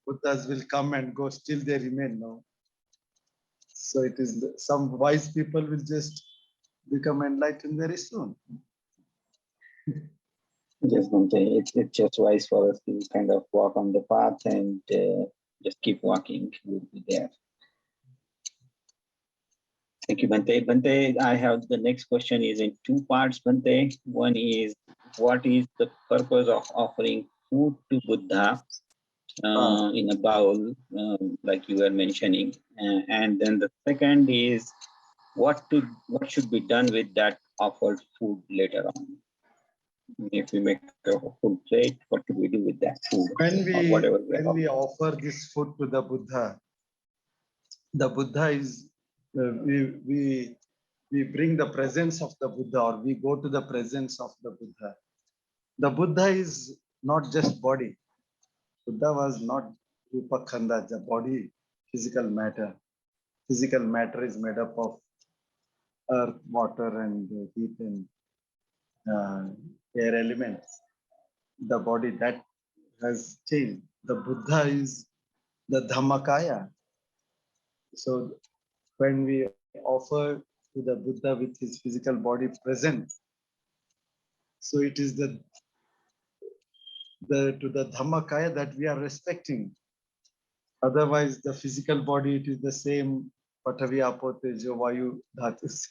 Buddhas will come and go, still they remain now. So it is some wise people will just become enlightened very soon. Yes, Bante. It's just wise for us to kind of walk on the path and just keep walking. We'll be there. Thank you, Bante. Bante, I have the next question is in two parts, Bante. One is, what is the purpose of offering food to Buddha in a bowl, like you were mentioning? And then the second is, what should be done with that offered food later on? If we make a full plate, what do we do with that food or whatever we have? When we offer this food to the Buddha is we bring the presence of the Buddha, or we go to the presence of the Buddha. The Buddha is not just body. Buddha was not Rupa Khanda, the body, physical matter. Physical matter is made up of earth, water, and heat and air elements. The body that has changed. The Buddha is the Dhammakaya. So when we offer to the Buddha with his physical body present, so it is the to the Dhammakaya that we are respecting. Otherwise, the physical body, it is the same Patavi, Apo, Tejo, Vayu, Dhatus,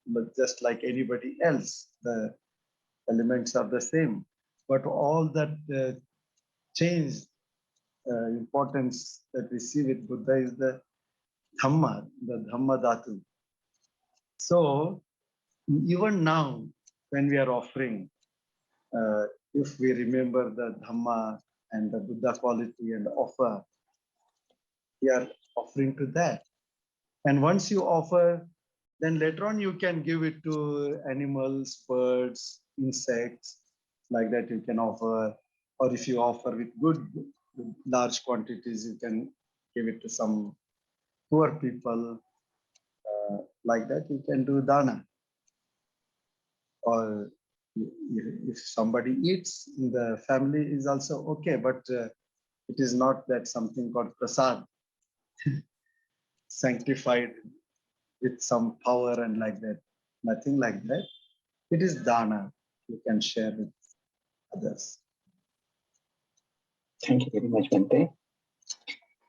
but just like anybody else. The elements are the same. But all that change importance that we see with Buddha is the Dhamma Dhatu. So even now, when we are offering, if we remember the Dhamma and the Buddha quality and offer, we are offering to that. And once you offer, then later on you can give it to animals, birds, insects, like that you can offer. Or if you offer with good, large quantities, you can give it to some poor people. Like that you can do dana. Or if somebody eats in the family is also okay, but it is not that something called prasad, sanctified with some power and like that. Nothing like that. It is dana. You can share with others. Thank you very much, Bante.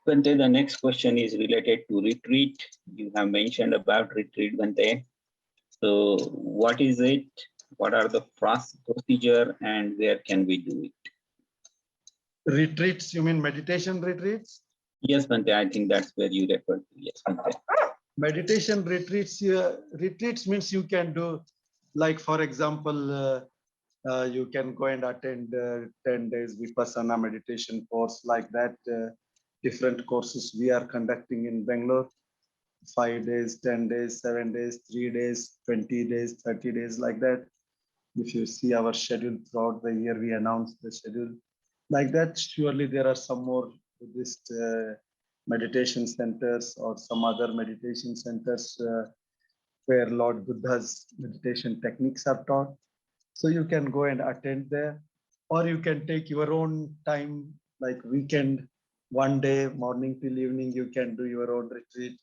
Bante, the next question is related to retreat. You have mentioned about retreat, Bante. So what is it? What are the procedure and where can we do it? Retreats, you mean meditation retreats? Yes, Bante, I think that's where you refer to. Yes, Bante. Meditation retreats, retreats means you can do, like for example, you can go and attend 10 days Vipassana meditation course like that. Different courses we are conducting in Bangalore. 5 days, 10 days, 7 days, 3 days, 20 days, 30 days, like that. If you see our schedule throughout the year, we announce the schedule like that. Surely there are some more Buddhist meditation centers or some other meditation centers where Lord Buddha's meditation techniques are taught. So you can go and attend there, or you can take your own time, like weekend, one day, morning till evening, you can do your own retreat.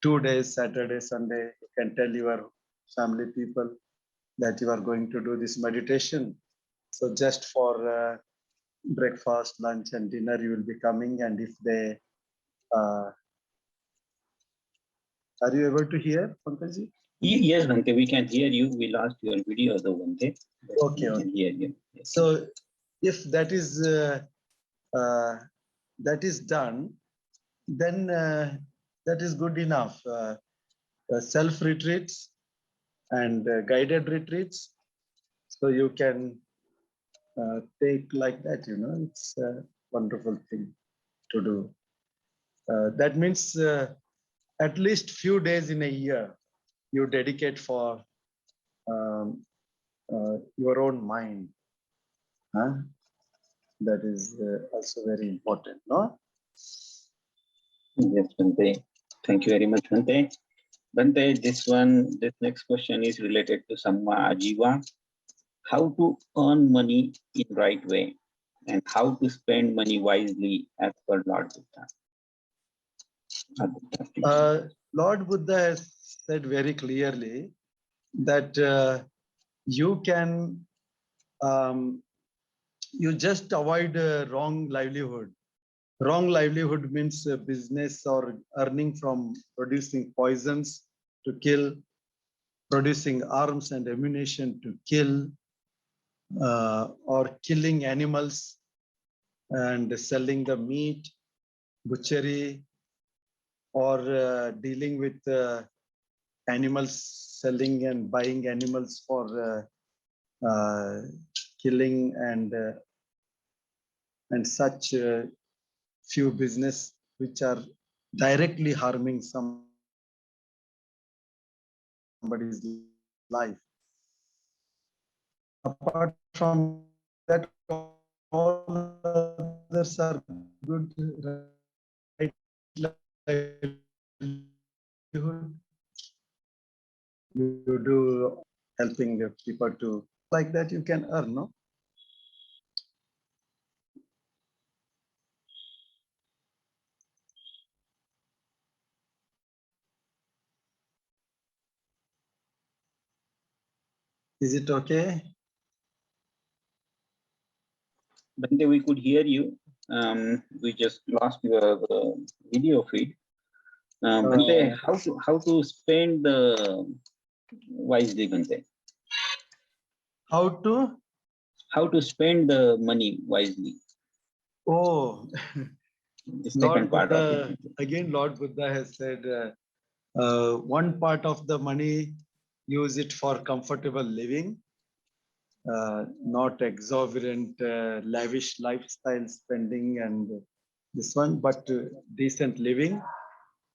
2 days, Saturday, Sunday, you can tell your family people that you are going to do this meditation. So just for breakfast, lunch, and dinner, you will be coming. And if they, are you able to hear, Pankajji? Yes, Bhante, we can hear you. We lost your video though, Bhante. Okay, We can hear you. Yes. So if that is done, then that is good enough. Self retreats and guided retreats. So you can take like that, it's a wonderful thing to do. That means at least few days in a year you dedicate for your own mind. Huh? That is also very important, no? Yes, Bhante. Thank you very much, Bhante. Bhante, this next question is related to Samma Ajiva. How to earn money in right way and how to spend money wisely as per Lord Buddha. Lord Buddha has said very clearly that you can, you just avoid wrong livelihood. Wrong livelihood means business or earning from producing poisons to kill, producing arms and ammunition to kill, or killing animals and selling the meat, butchery, or dealing with animals, selling and buying animals for killing and such few business which are directly harming somebody's life. Apart from that, all others are good, right livelihood. You do helping the people to like that, you can earn, no? Is it okay? Bhante, we could hear you. We just lost your video feed. Bhante, how to spend wisely, Bhante? How to spend the money wisely? Oh, The Lord second part of Buddha, it. again, Lord Buddha has said, one part of the money, use it for comfortable living, not exorbitant, lavish lifestyle spending and this one, but decent living.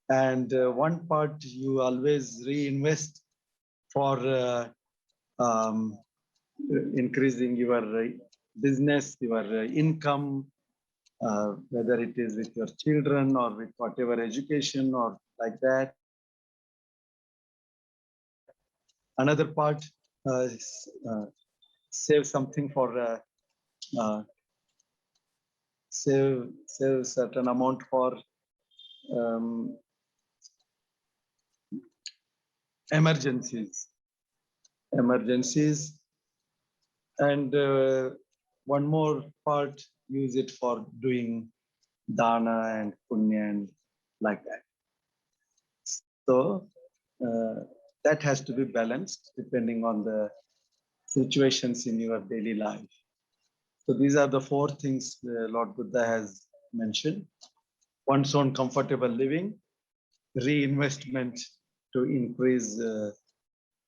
And one part you always reinvest for increasing your business, your income, whether it is with your children or with whatever education or like that. Another part, save something for uh, save certain amount for um, emergencies, and one more part use it for doing dana and punya and like that. So that has to be balanced depending on the situations in your daily life. So these are the four things Lord Buddha has mentioned: one's own comfortable living, reinvestment to increase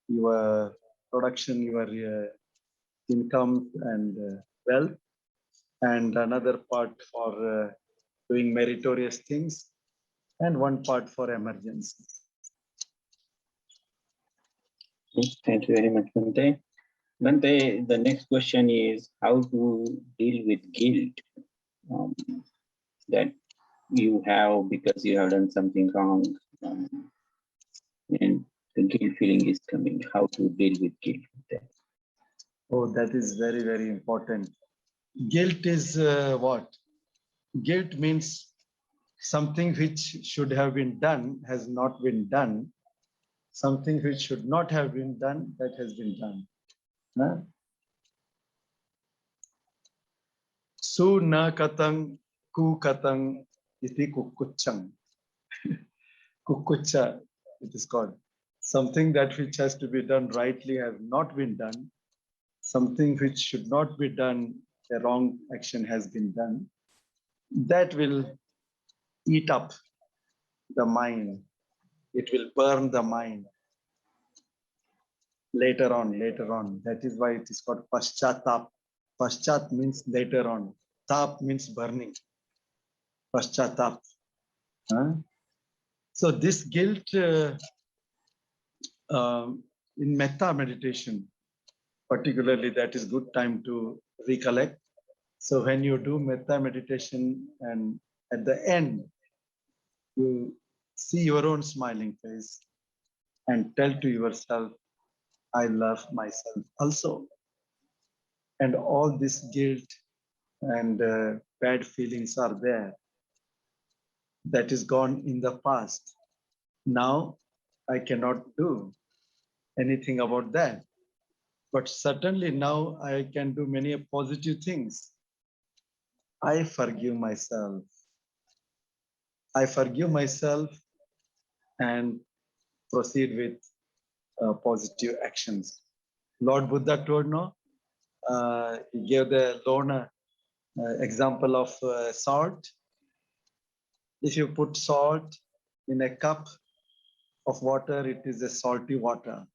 your production, your income and wealth, and another part for doing meritorious things, and 1 part for emergency. Thank you very much, Bante. Bante, the next question is how to deal with guilt that you have because you have done something wrong, and the guilt feeling is coming. How to deal with guilt? Oh, that is very, very important. Guilt is what? Guilt means something which should have been done has not been done. Something which should not have been done, that has been done. Huh? Su na katang ku katang iti kukuchang. Kukucha, it is called. Something that which has to be done rightly has not been done. Something which should not be done, a wrong action has been done. That will eat up the mind. It will burn the mind later on. That is why it is called paschatap. Paschat means later on. Tap means burning. Paschatap. Huh? So this guilt in metta meditation, particularly, that is good time to recollect. So when you do metta meditation and at the end, you see your own smiling face and tell to yourself, I love myself also. And all this guilt and bad feelings are there. That is gone in the past. Now I cannot do anything about that. But certainly now I can do many positive things. I forgive myself. I forgive myself and proceed with positive actions. Lord Buddha told no, he gave the Lorna example of salt. If you put salt in a cup of water, it is a salty water.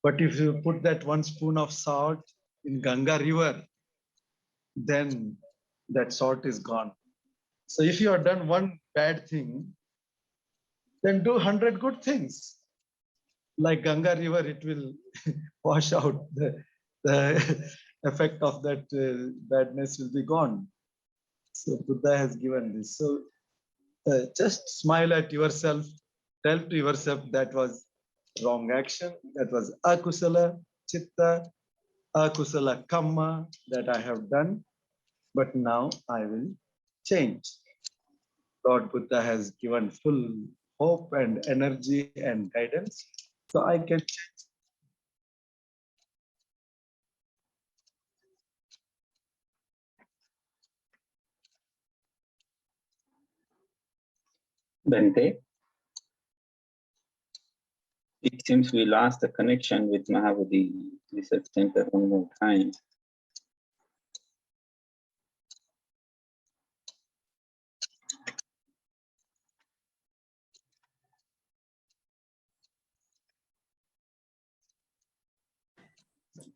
But if you put that 1 spoon of salt in Ganga river, then that salt is gone. So if you have done one bad thing, then do 100 good things. Like Ganga river, it will wash out the effect of that badness will be gone. So Buddha has given this. So just smile at yourself, tell to yourself that was wrong action, that was akusala chitta, akusala kamma that I have done, but now I will change. Lord Buddha has given full hope and energy and guidance, so I can change. Bante, it seems we lost the connection with Mahabodhi Research Center one more time.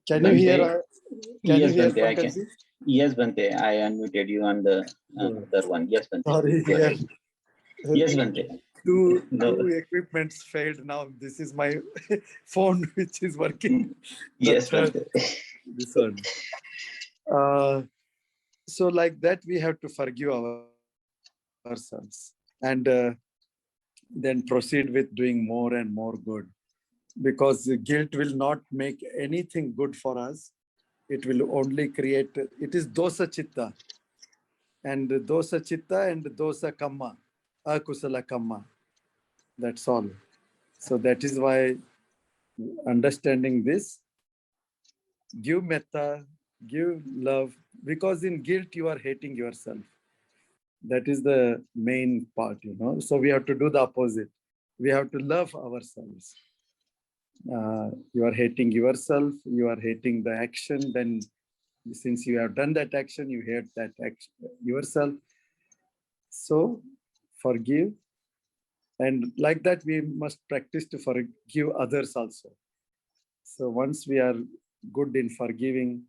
Can Bante, you hear? Can yes, you hear, Bante, I can. Pankaj? Yes, Bante, I unmuted you on the other one. Yes, Bante. Sorry, Go ahead. Yes, Bante. Two No. equipments failed now. This is my phone which is working. Yes, Bante. Bante. This one. So like that, we have to forgive ourselves and then proceed with doing more and more good. Because guilt will not make anything good for us. It will only create, it is dosa chitta. And dosa chitta and dosa kamma, akusala kamma. That's all. So that is why understanding this, give metta, give love, because in guilt you are hating yourself. That is the main part, you know. So we have to do the opposite. We have to love ourselves. You are hating yourself, you are hating the action, then since you have done that action, you hate that action yourself. So forgive. And like that, we must practice to forgive others also. So once we are good in forgiving,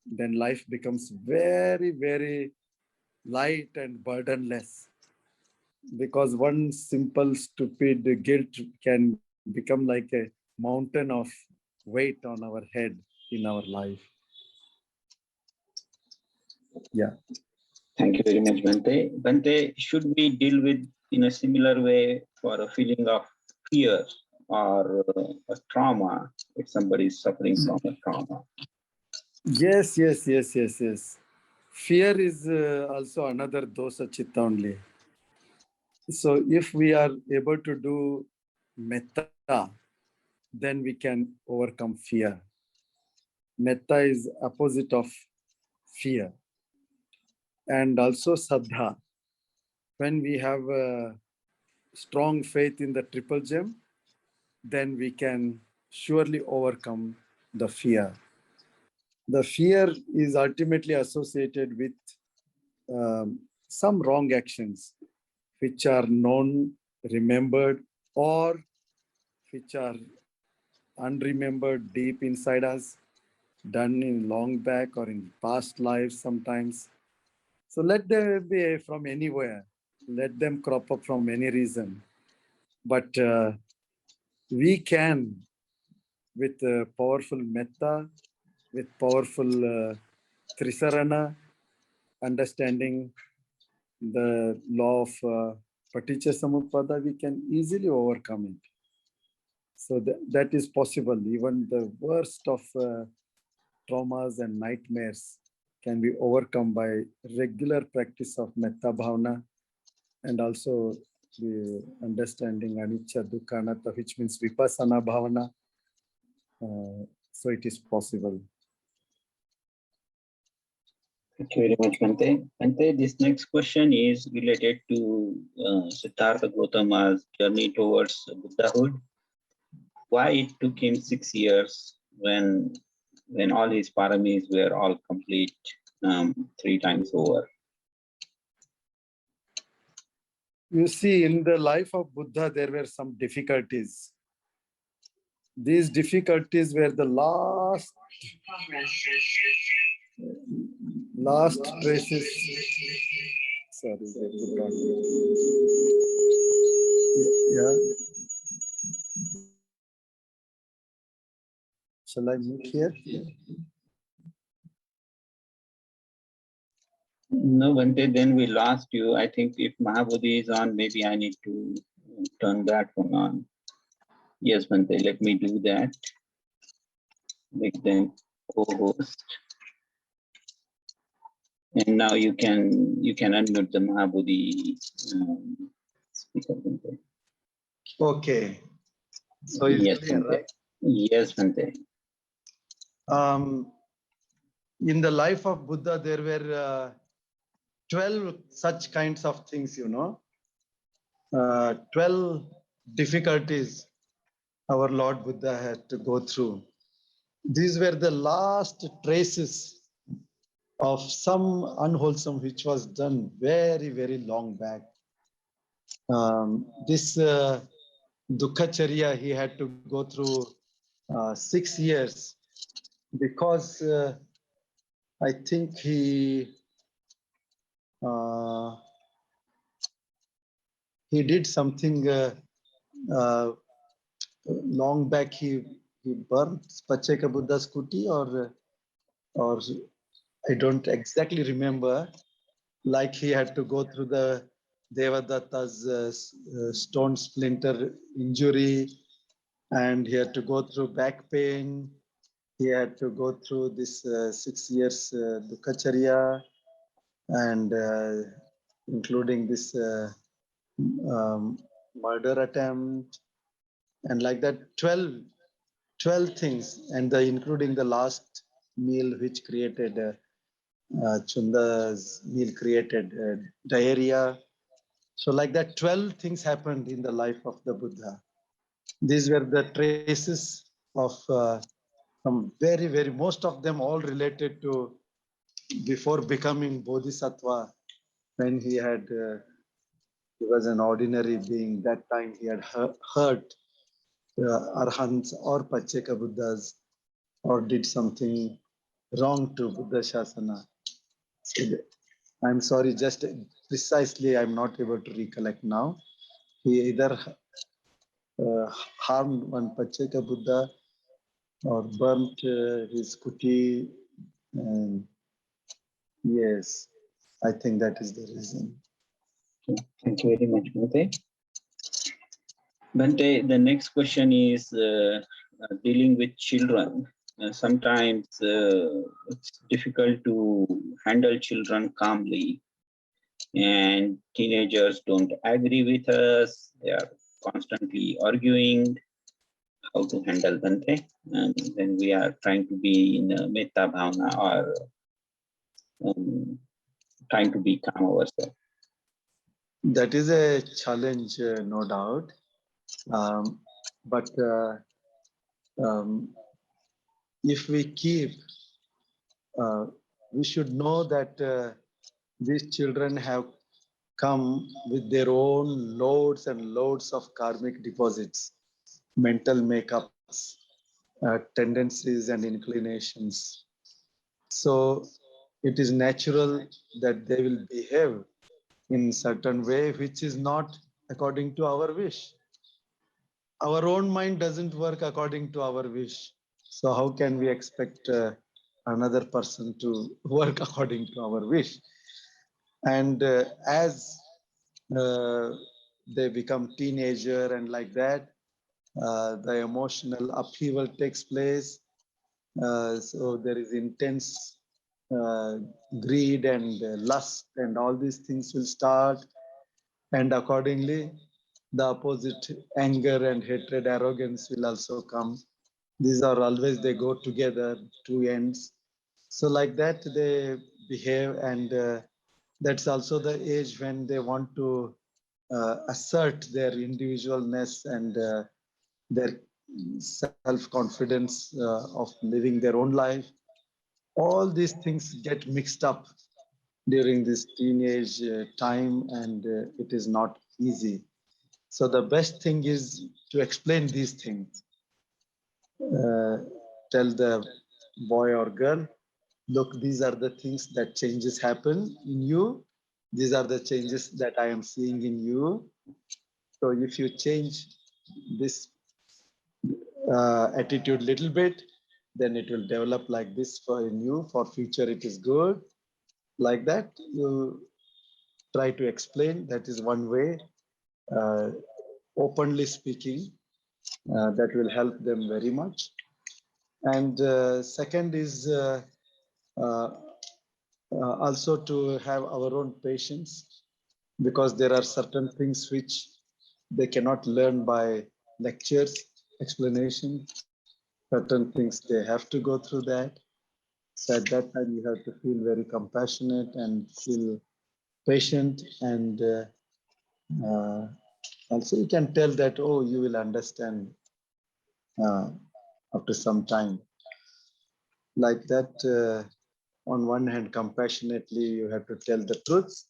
then life becomes very, very light and burdenless. because one simple stupid guilt can become like a mountain of weight on our head in our life. Yeah. Thank you very much, Bante. Bante, should we deal with in a similar way for a feeling of fear or a trauma if somebody is suffering from a trauma? Yes. Fear is also another dosa chitta only. So if we are able to do metta, then we can overcome fear. Metta is opposite of fear. And also saddha. When we have strong faith in the triple gem, then we can surely overcome the fear. The fear is ultimately associated with some wrong actions which are known, remembered, or which are unremembered deep inside us, done in long back or in past lives sometimes. So let them be from anywhere. Let them crop up from any reason. But we can, with powerful metta, with powerful trisarana, understanding the law of paticca samuppada, we can easily overcome it. So that is possible. Even the worst of traumas and nightmares can be overcome by regular practice of metta bhavana and also the understanding anicca dukkha anatta, which means vipassana bhavana. So it is possible. Thank you very much, Bante. Bante, this next question is related to Siddhartha Gautama's journey towards Buddhahood. Why it took him 6 years when all his paramis were all complete 3 times over? You see, in the life of Buddha, there were some difficulties. These difficulties were the last traces. Sorry, yeah. Shall I mute here? No, Bante, then we lost you. I think if Mahabodhi is on, maybe I need to turn that one on. Yes, Bante, let me do that. Make them co-host. And now you can unmute the Mahabodhi speaker, Bante. Okay. So it's Yes, clear, Bante. right? Yes, Bante. In the life of Buddha, there were 12 such kinds of things, 12 difficulties our Lord Buddha had to go through. These were the last traces of some unwholesome which was done very, very long back. This Dukkacharya he had to go through 6 years because I think he did something long back. He burnt Pacheka Buddha's kuti, or I don't exactly remember. Like he had to go through the Devadatta's stone splinter injury, and he had to go through back pain. He had to go through this 6 years Dukkacharya, and including this murder attempt, and like that 12 things, and including the last meal which created Chunda's meal created diarrhea. So like that 12 things happened in the life of the Buddha. These were the traces of some very, very, most of them all related to before becoming Bodhisattva, when he was an ordinary being. That time he had hurt Arhants or Pacheka Buddhas, or did something wrong to Buddha Shasana. I'm sorry, just precisely, I'm not able to recollect now. He either harmed one Pacheka Buddha or burnt his kuti. And yes, I think that is the reason. Thank you very much, Bhante. Bhante, the next question is dealing with children. Sometimes it's difficult to handle children calmly, and teenagers don't agree with us. They are constantly arguing. How to handle Bhante? And then we are trying to be in a metta bhavana or trying to be calm ourselves. That is a challenge, no doubt. But if we keep, we should know that these children have come with their own loads and loads of karmic deposits, mental makeups, tendencies, and inclinations. So it is natural that they will behave in certain way which is not according to our wish. Our own mind doesn't work according to our wish. So how can we expect another person to work according to our wish? And as they become teenager and like that, the emotional upheaval takes place. So there is intense greed and lust and all these things will start. And accordingly, the opposite anger and hatred, arrogance will also come. These are always, they go together, two ends. So like that, they behave, and that's also the age when they want to assert their individualness and their self-confidence of living their own life. All these things get mixed up during this teenage time, and it is not easy. So the best thing is to explain these things. Tell the boy or girl, look, these are the things that changes happen in you. These are the changes that I am seeing in you. So if you change this attitude little bit, then it will develop like this for in you. For future, it is good. Like that, you try to explain. That is one way. Openly speaking, that will help them very much. And second is also to have our own patience, because there are certain things which they cannot learn by lectures, explanation. Certain things they have to go through that. So at that time, you have to feel very compassionate and feel patient, and also you can tell that, oh, you will understand after some time. Like that, on one hand, compassionately, you have to tell the truth.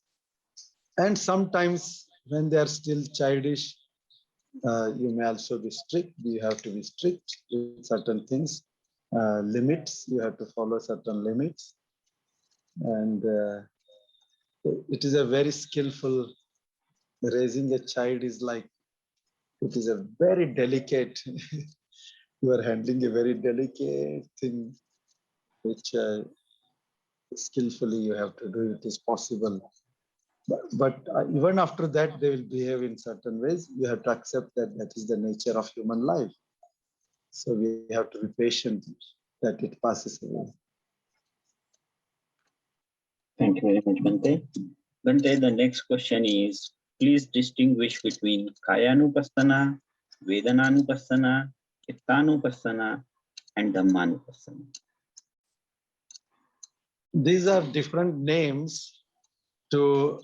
And sometimes when they are still childish, you may also be strict. You have to be strict with certain things. Limits, you have to follow certain limits. And it is a very skillful, raising a child is like, it is a very delicate, you are handling a very delicate thing, which skillfully you have to do. It is possible. But even after that, they will behave in certain ways. You have to accept that that is the nature of human life. So we have to be patient that it passes away. Thank you very much, Bhante. Bhante, the next question is, please distinguish between Kayanupassana, Vedananupassana, Chittanupassana, and Dhammanupassana. These are different names to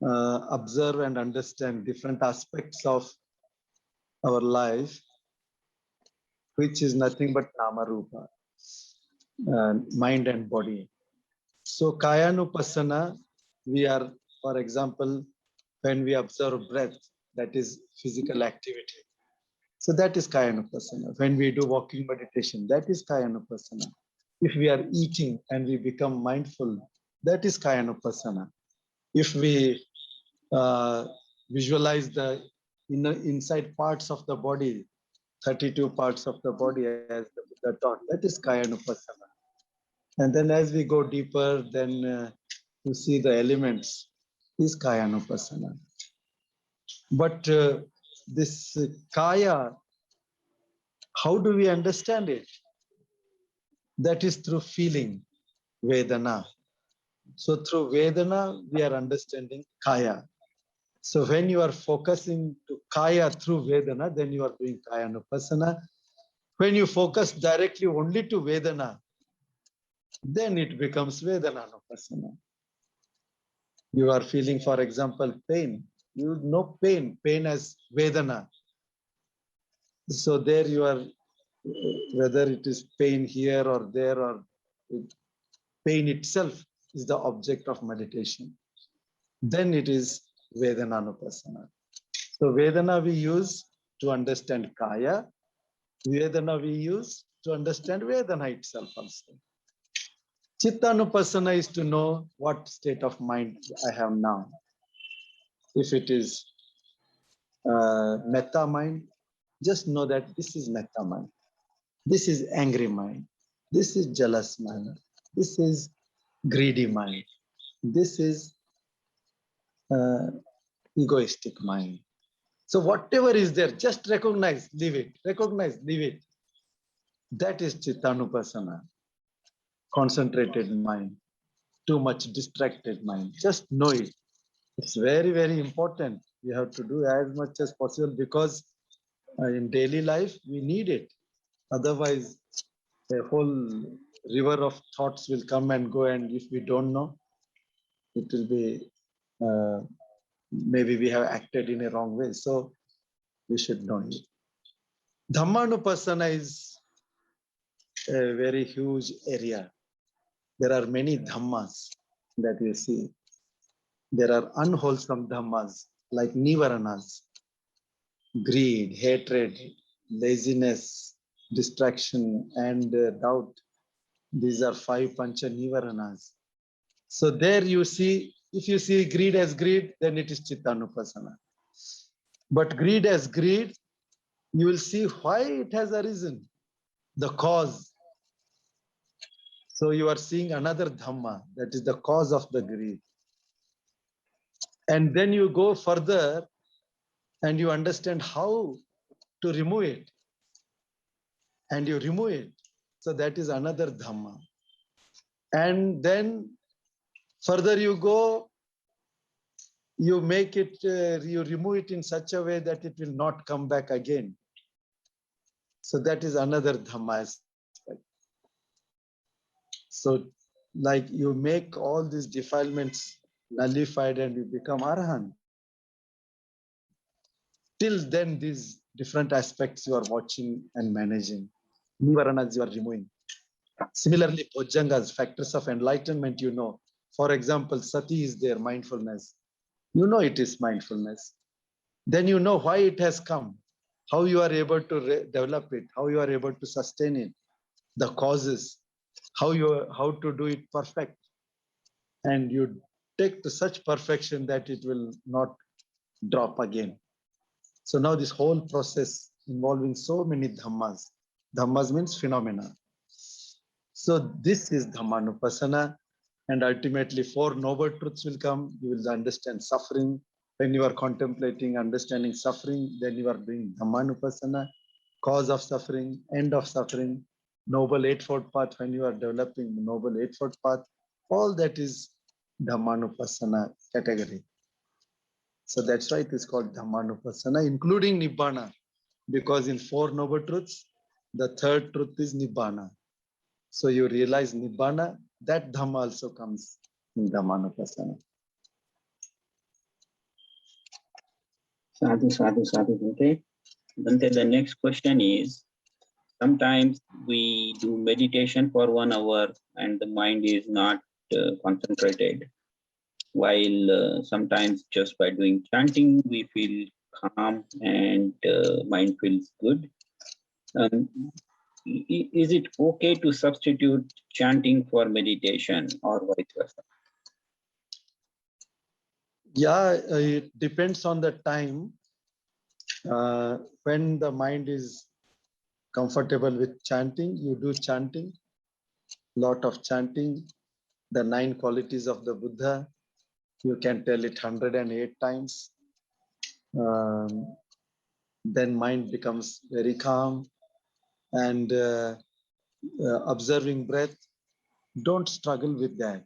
observe and understand different aspects of our life, which is nothing but nama rupa, mind and body. So Kayanupassana, we are, for example, when we observe breath, that is physical activity. So that is Kayanupassana. When we do walking meditation, that is Kayanupassana. If we are eating and we become mindful, That is Kayanupassana. If we visualize the inside parts of the body, 32 parts of the body as the thought, that is Kayanupassana. And then as we go deeper, then you see the elements is Kayanupassana. But this Kaya, how do we understand it? That is through feeling, Vedana. So through Vedana, we are understanding Kaya. So when you are focusing to Kaya through Vedana, then you are doing Kayanupassana. When you focus directly only to Vedana, then it becomes Vedananupassana. You are feeling, for example, pain. You know pain as Vedana. So there you are, whether it is pain here or there, or pain itself is the object of meditation. Then it is Vedananupassana. So Vedana we use to understand Kaya. Vedana we use to understand Vedana itself also. Chittanupassana is to know what state of mind I have now. If it is metta mind, just know that this is metta mind. This is angry mind. This is jealous mind. This is greedy mind. This is egoistic mind. So whatever is there, just recognize, leave it. Recognize, leave it. That is Chittanupassana. Concentrated mind. Too much distracted mind. Just know it. It's very, very important. You have to do as much as possible because in daily life, we need it. Otherwise, a whole river of thoughts will come and go. And if we don't know, it will be, maybe we have acted in a wrong way. So we should know it. Dhammanupassana is a very huge area. There are many dhammas that you see. There are unwholesome dhammas like nivaranas, greed, hatred, laziness, distraction, and doubt. These are 5 pancha nivaranas. So there you see, if you see greed as greed, then it is Chittanupassana. But greed as greed, you will see why it has arisen, the cause. So you are seeing another dhamma, that is the cause of the greed. And then you go further and you understand how to remove it. And you remove it. So that is another dhamma. And then further you go, you make it, you remove it in such a way that it will not come back again. So that is another dhamma aspect. So like you make all these defilements nullified and you become Arahant. Till then, these different aspects you are watching and managing. Nivaranas you are removing. Similarly, bhojjangas, factors of enlightenment, you know. For example, sati is there, mindfulness. You know it is mindfulness. Then you know why it has come, how you are able to develop it, how you are able to sustain it, the causes, how to do it perfect. And you take to such perfection that it will not drop again. So now this whole process involving so many dhammas. Dhammas means phenomena. So this is Dhammanupassana, and ultimately 4 noble truths will come. You will understand suffering. When you are contemplating, understanding suffering, then you are doing Dhammanupassana, cause of suffering, end of suffering, noble eightfold path. When you are developing the noble eightfold path, all that is Dhammanupassana category. So that's why it is called Dhammanupassana, including Nibbana, because in 4 noble truths, the 3rd truth is Nibbana. So you realize Nibbana, that Dhamma also comes in Dhammanupassana. Sadhu, sadhu, sadhu, Bhante. Bhante, the next question is, sometimes we do meditation for 1 hour and the mind is not concentrated, while sometimes just by doing chanting, we feel calm and mind feels good. Is it okay to substitute chanting for meditation or vice versa? Yeah, it depends on the time. When the mind is comfortable with chanting, you do chanting, lot of chanting, the 9 qualities of the Buddha. You can tell it 108 times. Um, then mind becomes very calm and observing breath. Don't struggle with that.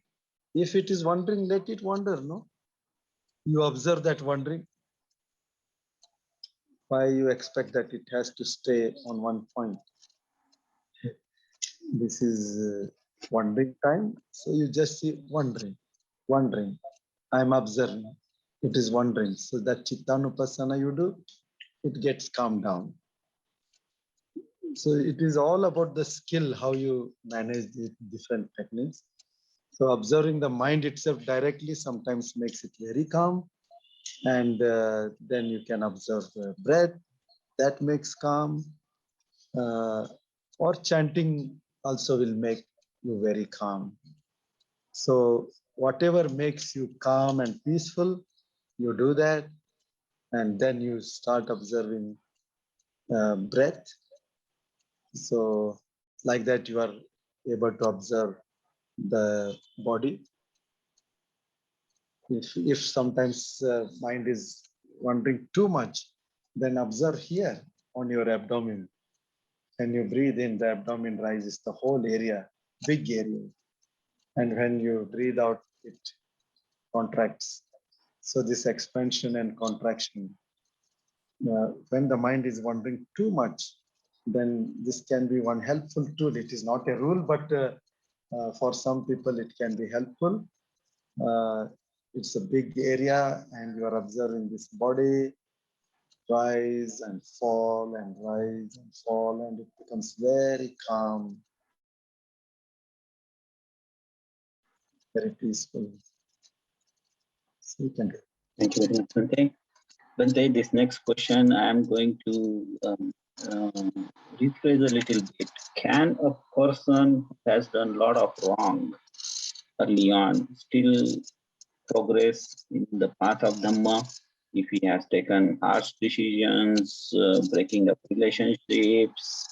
If it is wandering, let it wander. No, you observe that wandering. Why you expect that it has to stay on one point? This is wandering time. So you just see wandering, wandering. I'm observing. It is wandering. So that Chittanupasana you do, it gets calmed down. So it is all about the skill, how you manage the different techniques. So observing the mind itself directly sometimes makes it very calm. And then you can observe the breath, that makes calm. Uh, or chanting also will make you very calm. So whatever makes you calm and peaceful, you do that. And then you start observing breath. So like that, you are able to observe the body. If sometimes mind is wandering too much, then observe here on your abdomen. When you breathe in, the abdomen rises, the whole area, big area. And when you breathe out, it contracts. So this expansion and contraction, when the mind is wandering too much, then this can be one helpful tool. It is not a rule, but for some people it can be helpful. Uh, it's a big area and you are observing this body rise and fall and rise and fall, and it becomes very calm, very peaceful. So you can do. Thank you very much, Bante. Bante, this next question I am going to rephrase a little bit. Can a person who has done a lot of wrong early on still progress in the path of Dhamma if he has taken harsh decisions, breaking up relationships,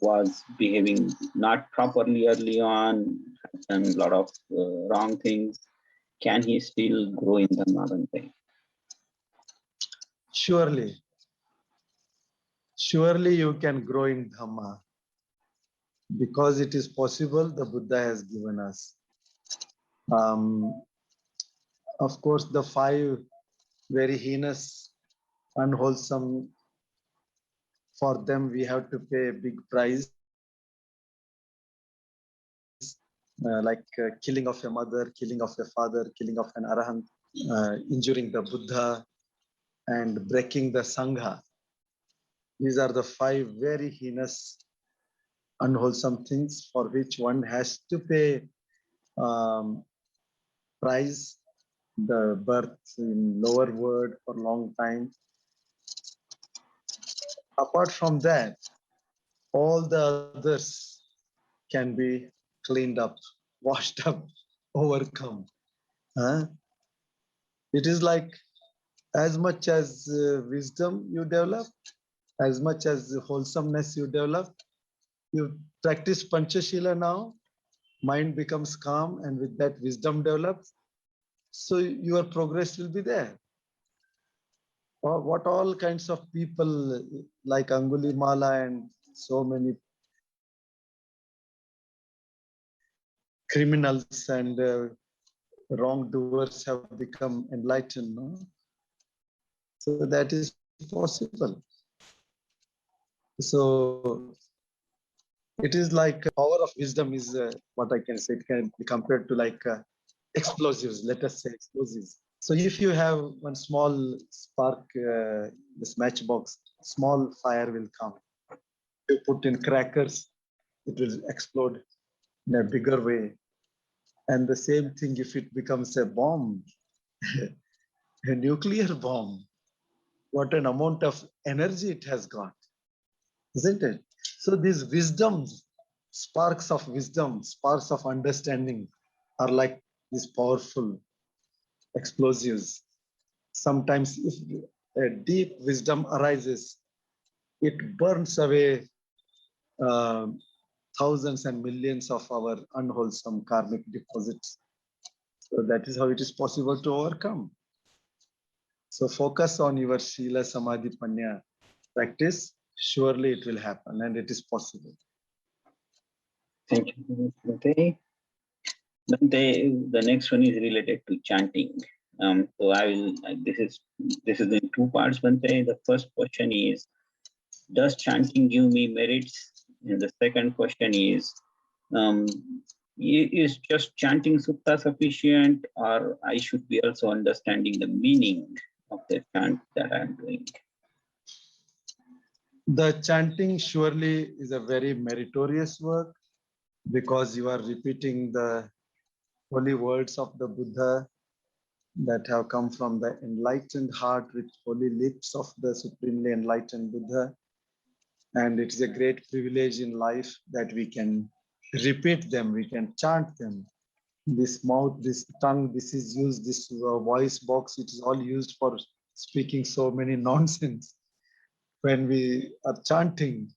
was behaving not properly early on, has done a lot of wrong things? Can he still grow in Dhamma, Bante? Surely, surely you can grow in Dhamma because it is possible. The Buddha has given us. Um, of course, the 5 very heinous, unwholesome, for them we have to pay a big price, like killing of a mother, killing of a father, killing of an arahant, injuring the Buddha, and breaking the Sangha. These are the 5 very heinous, unwholesome things for which one has to pay um, price, the birth in lower world for long time. Apart from that, all the others can be cleaned up, washed up, overcome. Huh? It is like as much as wisdom you develop, as much as wholesomeness you develop, you practice Panchashila now, mind becomes calm, and with that wisdom develops. So your progress will be there. What all kinds of people like Angulimala and so many criminals and wrongdoers have become enlightened, no? So that is possible. So it is like power of wisdom is what I can say. It can be compared to like explosives, let us say explosives. So if you have one small spark, this matchbox, small fire will come. You put in crackers, it will explode in a bigger way. And the same thing if it becomes a bomb, a nuclear bomb, what an amount of energy it has got, isn't it? So these wisdoms, sparks of wisdom, sparks of understanding are like this powerful. explosives. Sometimes if a deep wisdom arises, it burns away uh, thousands and millions of our unwholesome karmic deposits. So that is how it is possible to overcome. So focus on your Shila Samadhi Panya practice. Surely it will happen and it is possible. Thank you, Bhante. Bhante, the next one is related to chanting. So I will. This is in two parts, Bhante. The first question is, does chanting give me merits? And the second question um, is just chanting sutta sufficient, or I should be also understanding the meaning of the chant that I'm doing? The chanting surely is a very meritorious work because you are repeating the holy words of the Buddha that have come from the enlightened heart with holy lips of the supremely enlightened Buddha. And it is a great privilege in life that we can repeat them, we can chant them. This mouth, this tongue, this is used, this voice box, it is all used for speaking so many nonsense. When we are chanting,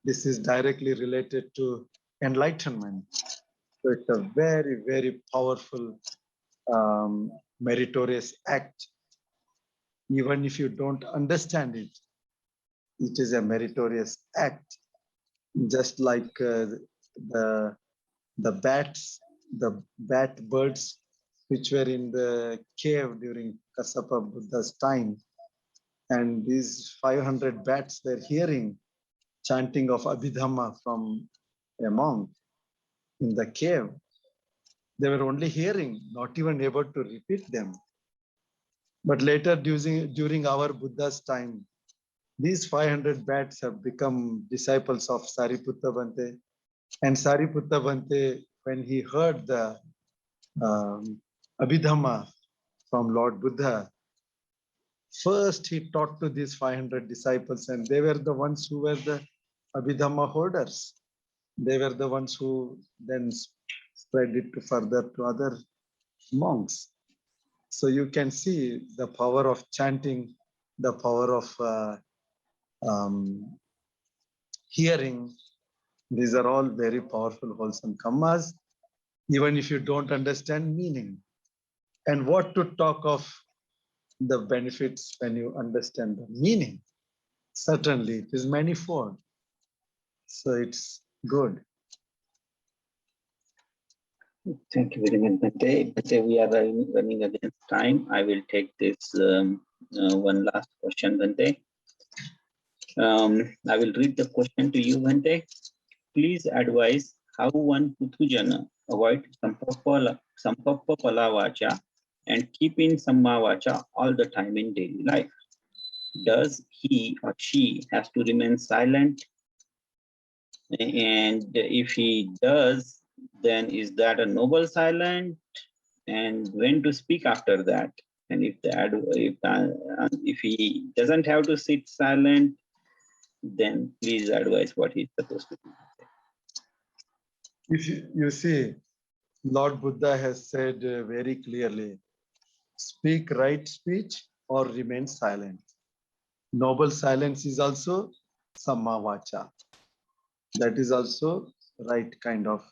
this is directly related to enlightenment. So it's a very, very powerful, meritorious act. Even if you don't understand it, it is a meritorious act. Just like the the bats, the bat birds which were in the cave during Kassapa Buddha's time, and these 500 bats were hearing chanting of Abhidhamma from a monk in the cave. They were only hearing, not even able to repeat them. But later, during our Buddha's time, these 500 bats have become disciples of Sariputta Bhante. And Sariputta Bhante, when he heard the Abhidhamma from Lord Buddha, first he taught to these 500 disciples, and they were the ones who were the Abhidhamma holders. They were the ones who then spread it to further to other monks. So you can see the power of chanting, the power of um, hearing. These are all very powerful, wholesome kammas, even if you don't understand meaning. And what to talk of the benefits when you understand the meaning? Certainly, it is manifold. So it's good. Thank you very much, Bhante. Bhante, we are running against time. I will take this one last question, Bhante. I will read the question to you, Bhante. Please advise how one Puthujana avoid Sampappa Palavacha and keep in Sammavacha all the time in daily life. Does he or she has to remain silent? And if he does, then is that a noble silent? And when to speak after that? And if he doesn't have to sit silent, then please advise what he's supposed to do. If you see, Lord Buddha has said very clearly, speak right speech or remain silent. Noble silence is also sammavacha. That is also right kind of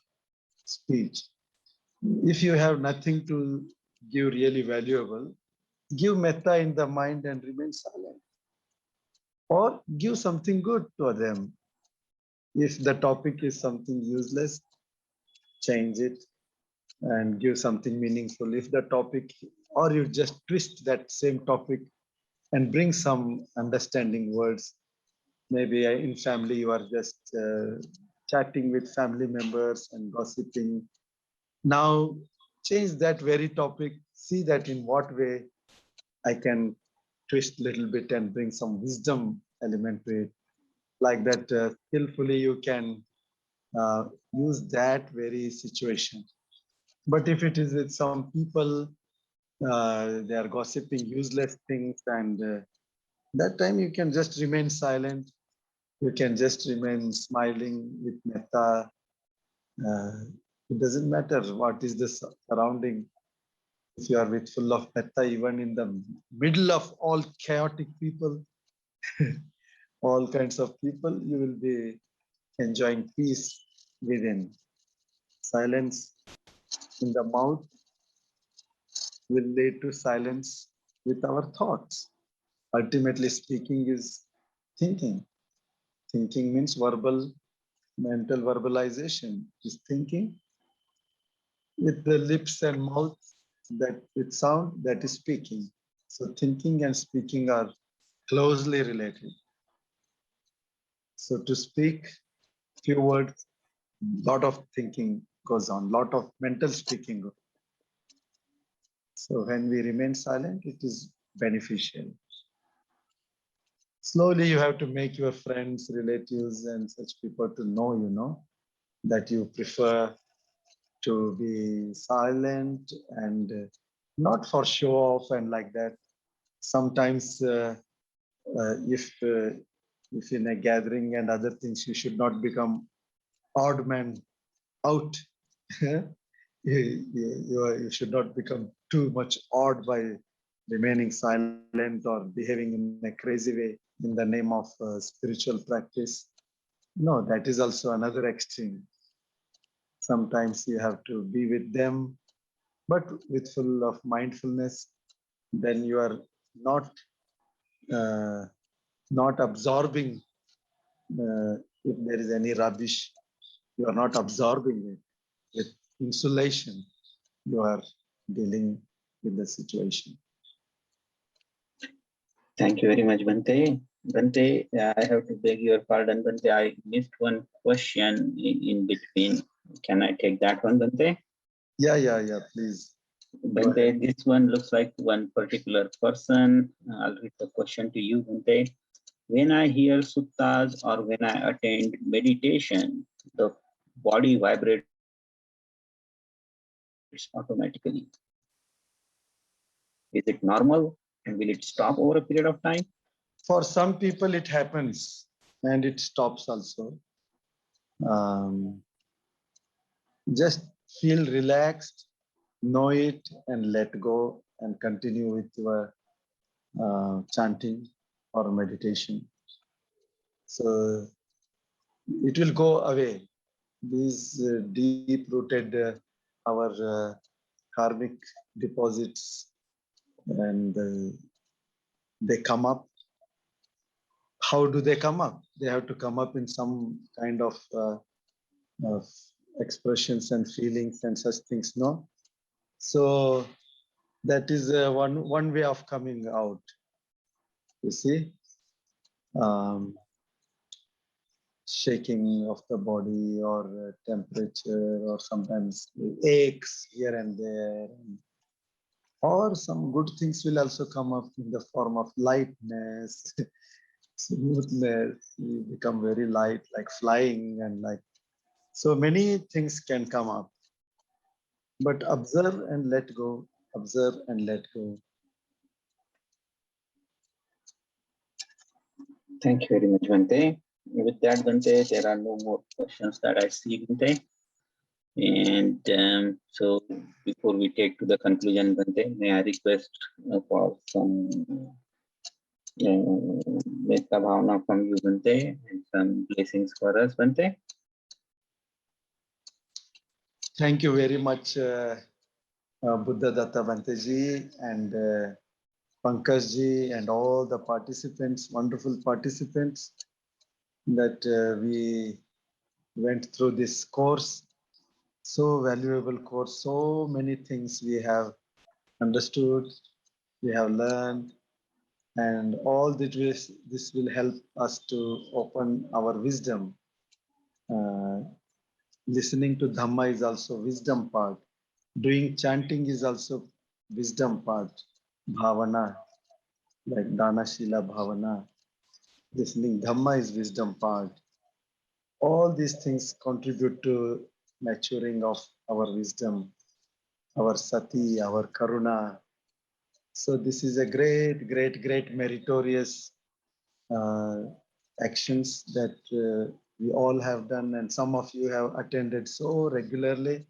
speech. If you have nothing to give really valuable, give metta in the mind and remain silent. Or give something good to them. If the topic is something useless, change it and give something meaningful. If the topic, or you just twist that same topic and bring some understanding words. Maybe in family, you are just chatting with family members and gossiping. Now, change that very topic. See that in what way I can twist a little bit and bring some wisdom element to it. Like that, skillfully you can use that very situation. But if it is with some people, they are gossiping useless things, and that time you can just remain silent. You can just remain smiling with metta. Uh, it doesn't matter what is the surrounding. If you are with full of metta, even in the middle of all chaotic people, all kinds of people, you will be enjoying peace within. Silence in the mouth will lead to silence with our thoughts. Ultimately speaking is thinking. Thinking means verbal, mental verbalization is thinking with the lips and mouth, that with sound, that is speaking. So thinking and speaking are closely related. So to speak few words, lot of thinking goes on, lot of mental speaking goes on. So when we remain silent, it is beneficial. Slowly you have to make your friends, relatives, and such people to know, that you prefer to be silent and not for show off and like that. Sometimes if in a gathering and other things, you should not become odd man out. You should not become too much awed by remaining silent or behaving in a crazy way in the name of spiritual practice. No, that is also another extreme. Sometimes you have to be with them, but with full of mindfulness. Then you are not uh, not absorbing. If there is any rubbish, you are not absorbing it. With insulation, you are dealing with the situation. Thank you very much, Bante. Bante, I have to beg your pardon, Bante. I missed one question in between. Can I take that one, Bante? Yeah, please. Bante, this one looks like one particular person. I'll read the question to you, Bante. When I hear suttas or when I attend meditation, the body vibrates automatically. Is it normal and will it stop over a period of time? For some people, it happens and it stops also. Just feel relaxed, know it, and let go, and continue with your chanting or meditation. So it will go away. These deep-rooted our karmic deposits, and they come up. How do they come up? They have to come up in some kind of expressions and feelings and such things, no? So that is one way of coming out. You see, um, shaking of the body or temperature, or sometimes aches here and there, or some good things will also come up in the form of lightness, smoothness. You become very light, like flying, and like so many things can come up. But observe and let go, observe and let go. Thank you very much, Bante. With that, Bante, there are no more questions that I see, Bante. And so before we take to the conclusion, Bante, may I request for some metta bhavana from you, Bante, and some blessings for us, Bante. Thank you very much, Buddha Datta Banteji and Pankaj ji and all the participants, wonderful participants, that we went through this course. So valuable course, so many things we have understood, we have learned, and all this will help us to open our wisdom. Listening to Dhamma is also wisdom part. Doing chanting is also wisdom part. Bhavana, like Dana Shila Bhavana. Listening Dhamma is wisdom part. All these things contribute to maturing of our wisdom, our sati, our karuna. So this is a great meritorious uh, actions that we all have done, and some of you have attended so regularly.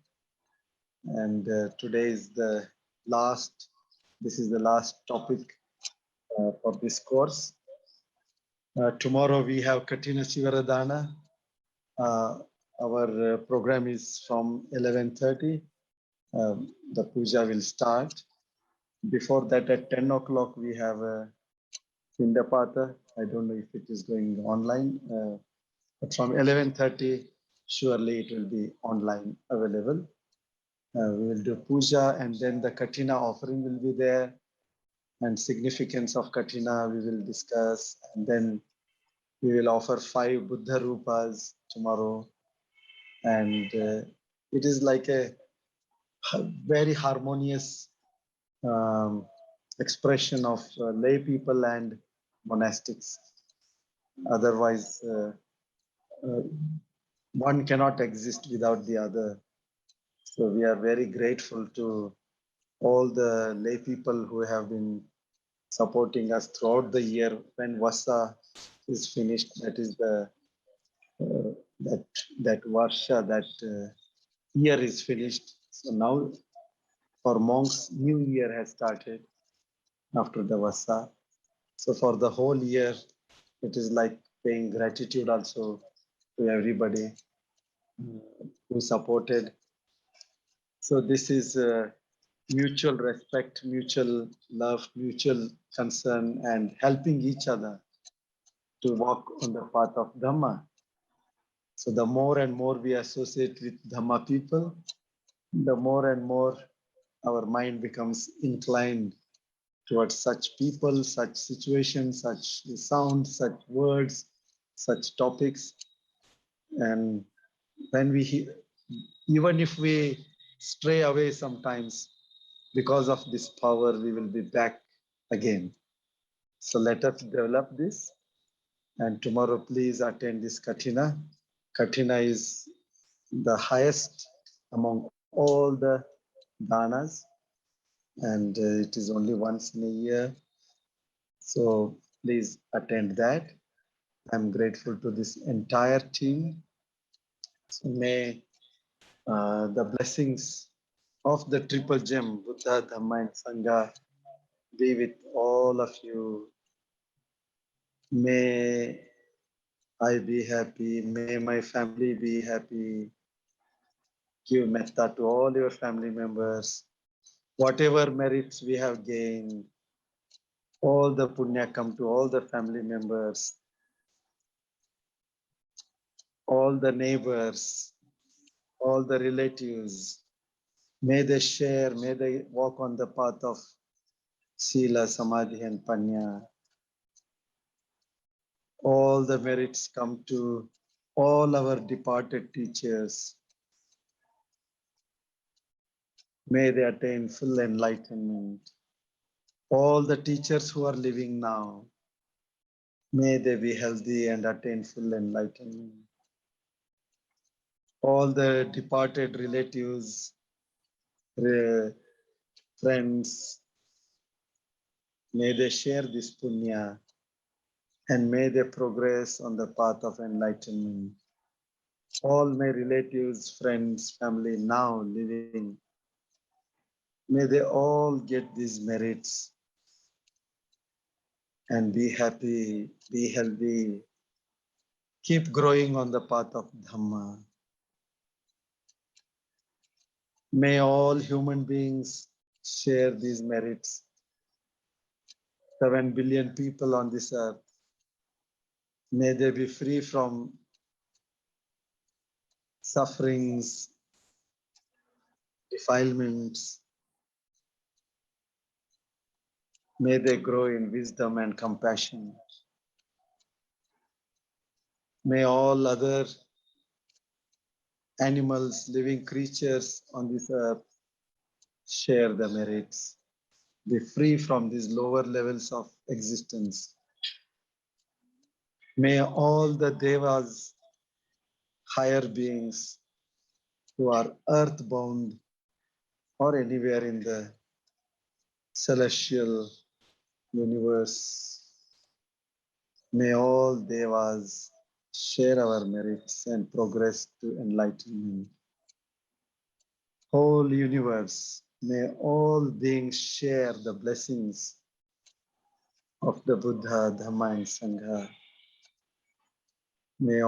And today is the this is the last topic for this course. Tomorrow we have Katina Shivaradhana. Our program is from 11:30. The puja will start. Before that, at 10 o'clock, we have a Pindapata. I don't know if it is going online, but from 11:30, surely it will be online available. We will do puja, and then the Katina offering will be there, and significance of Katina we will discuss, and then we will offer 5 Buddha Rupas tomorrow, and it is like a very harmonious expression of lay people and monastics. Otherwise, one cannot exist without the other. So we are very grateful to all the lay people who have been supporting us throughout the year. When Vasa is finished, that is the that Varsha, that year is finished. So now for monks, new year has started after the Vasa. So for the whole year, it is like paying gratitude also to everybody who supported. So this is mutual respect, mutual love, mutual concern, and helping each other to walk on the path of Dhamma. So the more and more we associate with Dhamma people, the more and more our mind becomes inclined towards such people, such situations, such sounds, such words, such topics. And when we, even if we stray away sometimes, because of this power, we will be back again. So let us develop this. And tomorrow, please attend this Katina. Katina is the highest among all the danas, and it is only once in a year. So please attend that. I'm grateful to this entire team. So may the blessings of the triple gem, Buddha, Dhamma, and Sangha, be with all of you. May I be happy. May my family be happy. Give metta to all your family members. Whatever merits we have gained, all the punya come to all the family members, all the neighbors, all the relatives. May they share, may they walk on the path of Sila, Samadhi, and Panya. All the merits come to all our departed teachers. May they attain full enlightenment. All the teachers who are living now, may they be healthy and attain full enlightenment. All the departed relatives, friends, may they share this punya and may they progress on the path of enlightenment. All my relatives, friends, family now living, may they all get these merits and be happy, be healthy, keep growing on the path of Dhamma. May all human beings share these merits. 7 billion people on this earth, may they be free from sufferings, defilements. May they grow in wisdom and compassion. May all other animals, living creatures on this earth share the merits, be free from these lower levels of existence. May all the devas, higher beings who are earthbound or anywhere in the celestial universe, may all devas share our merits and progress to enlightenment. Whole universe, May all beings share the blessings of the Buddha, Dhamma, and Sangha. May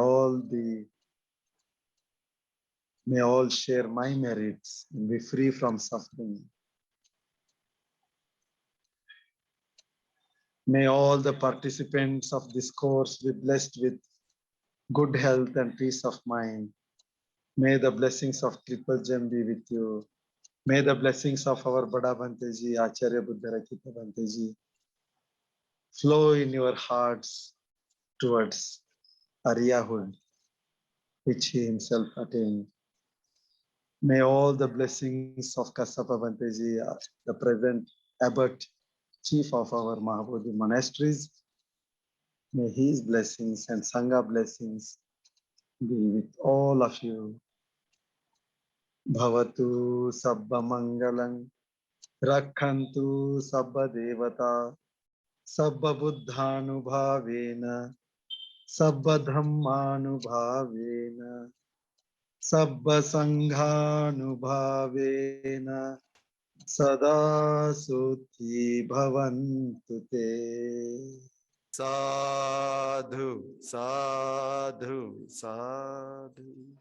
all share my merits and be free from suffering. May all the participants of this course be blessed with good health and peace of mind. May the blessings of Triple Gem be with you. May the blessings of our Bada Bhanteji, Acharya Buddharakita Bhanteji, flow in your hearts towards Aryahood, which he himself attained. May all the blessings of Kassapa Bhanteji, the present abbot, chief of our Mahabodhi monasteries, may his blessings and Sangha blessings be with all of you. Bhavatu Sabba Mangalang, Rakhantu Sabba Devata, Sabba Buddhanubhavena, Sabba Dhammanubhavena, Sabba Sanghanubhavena, Sada Suti Bhavantu Te. Sadhu, sadhu, sadhu.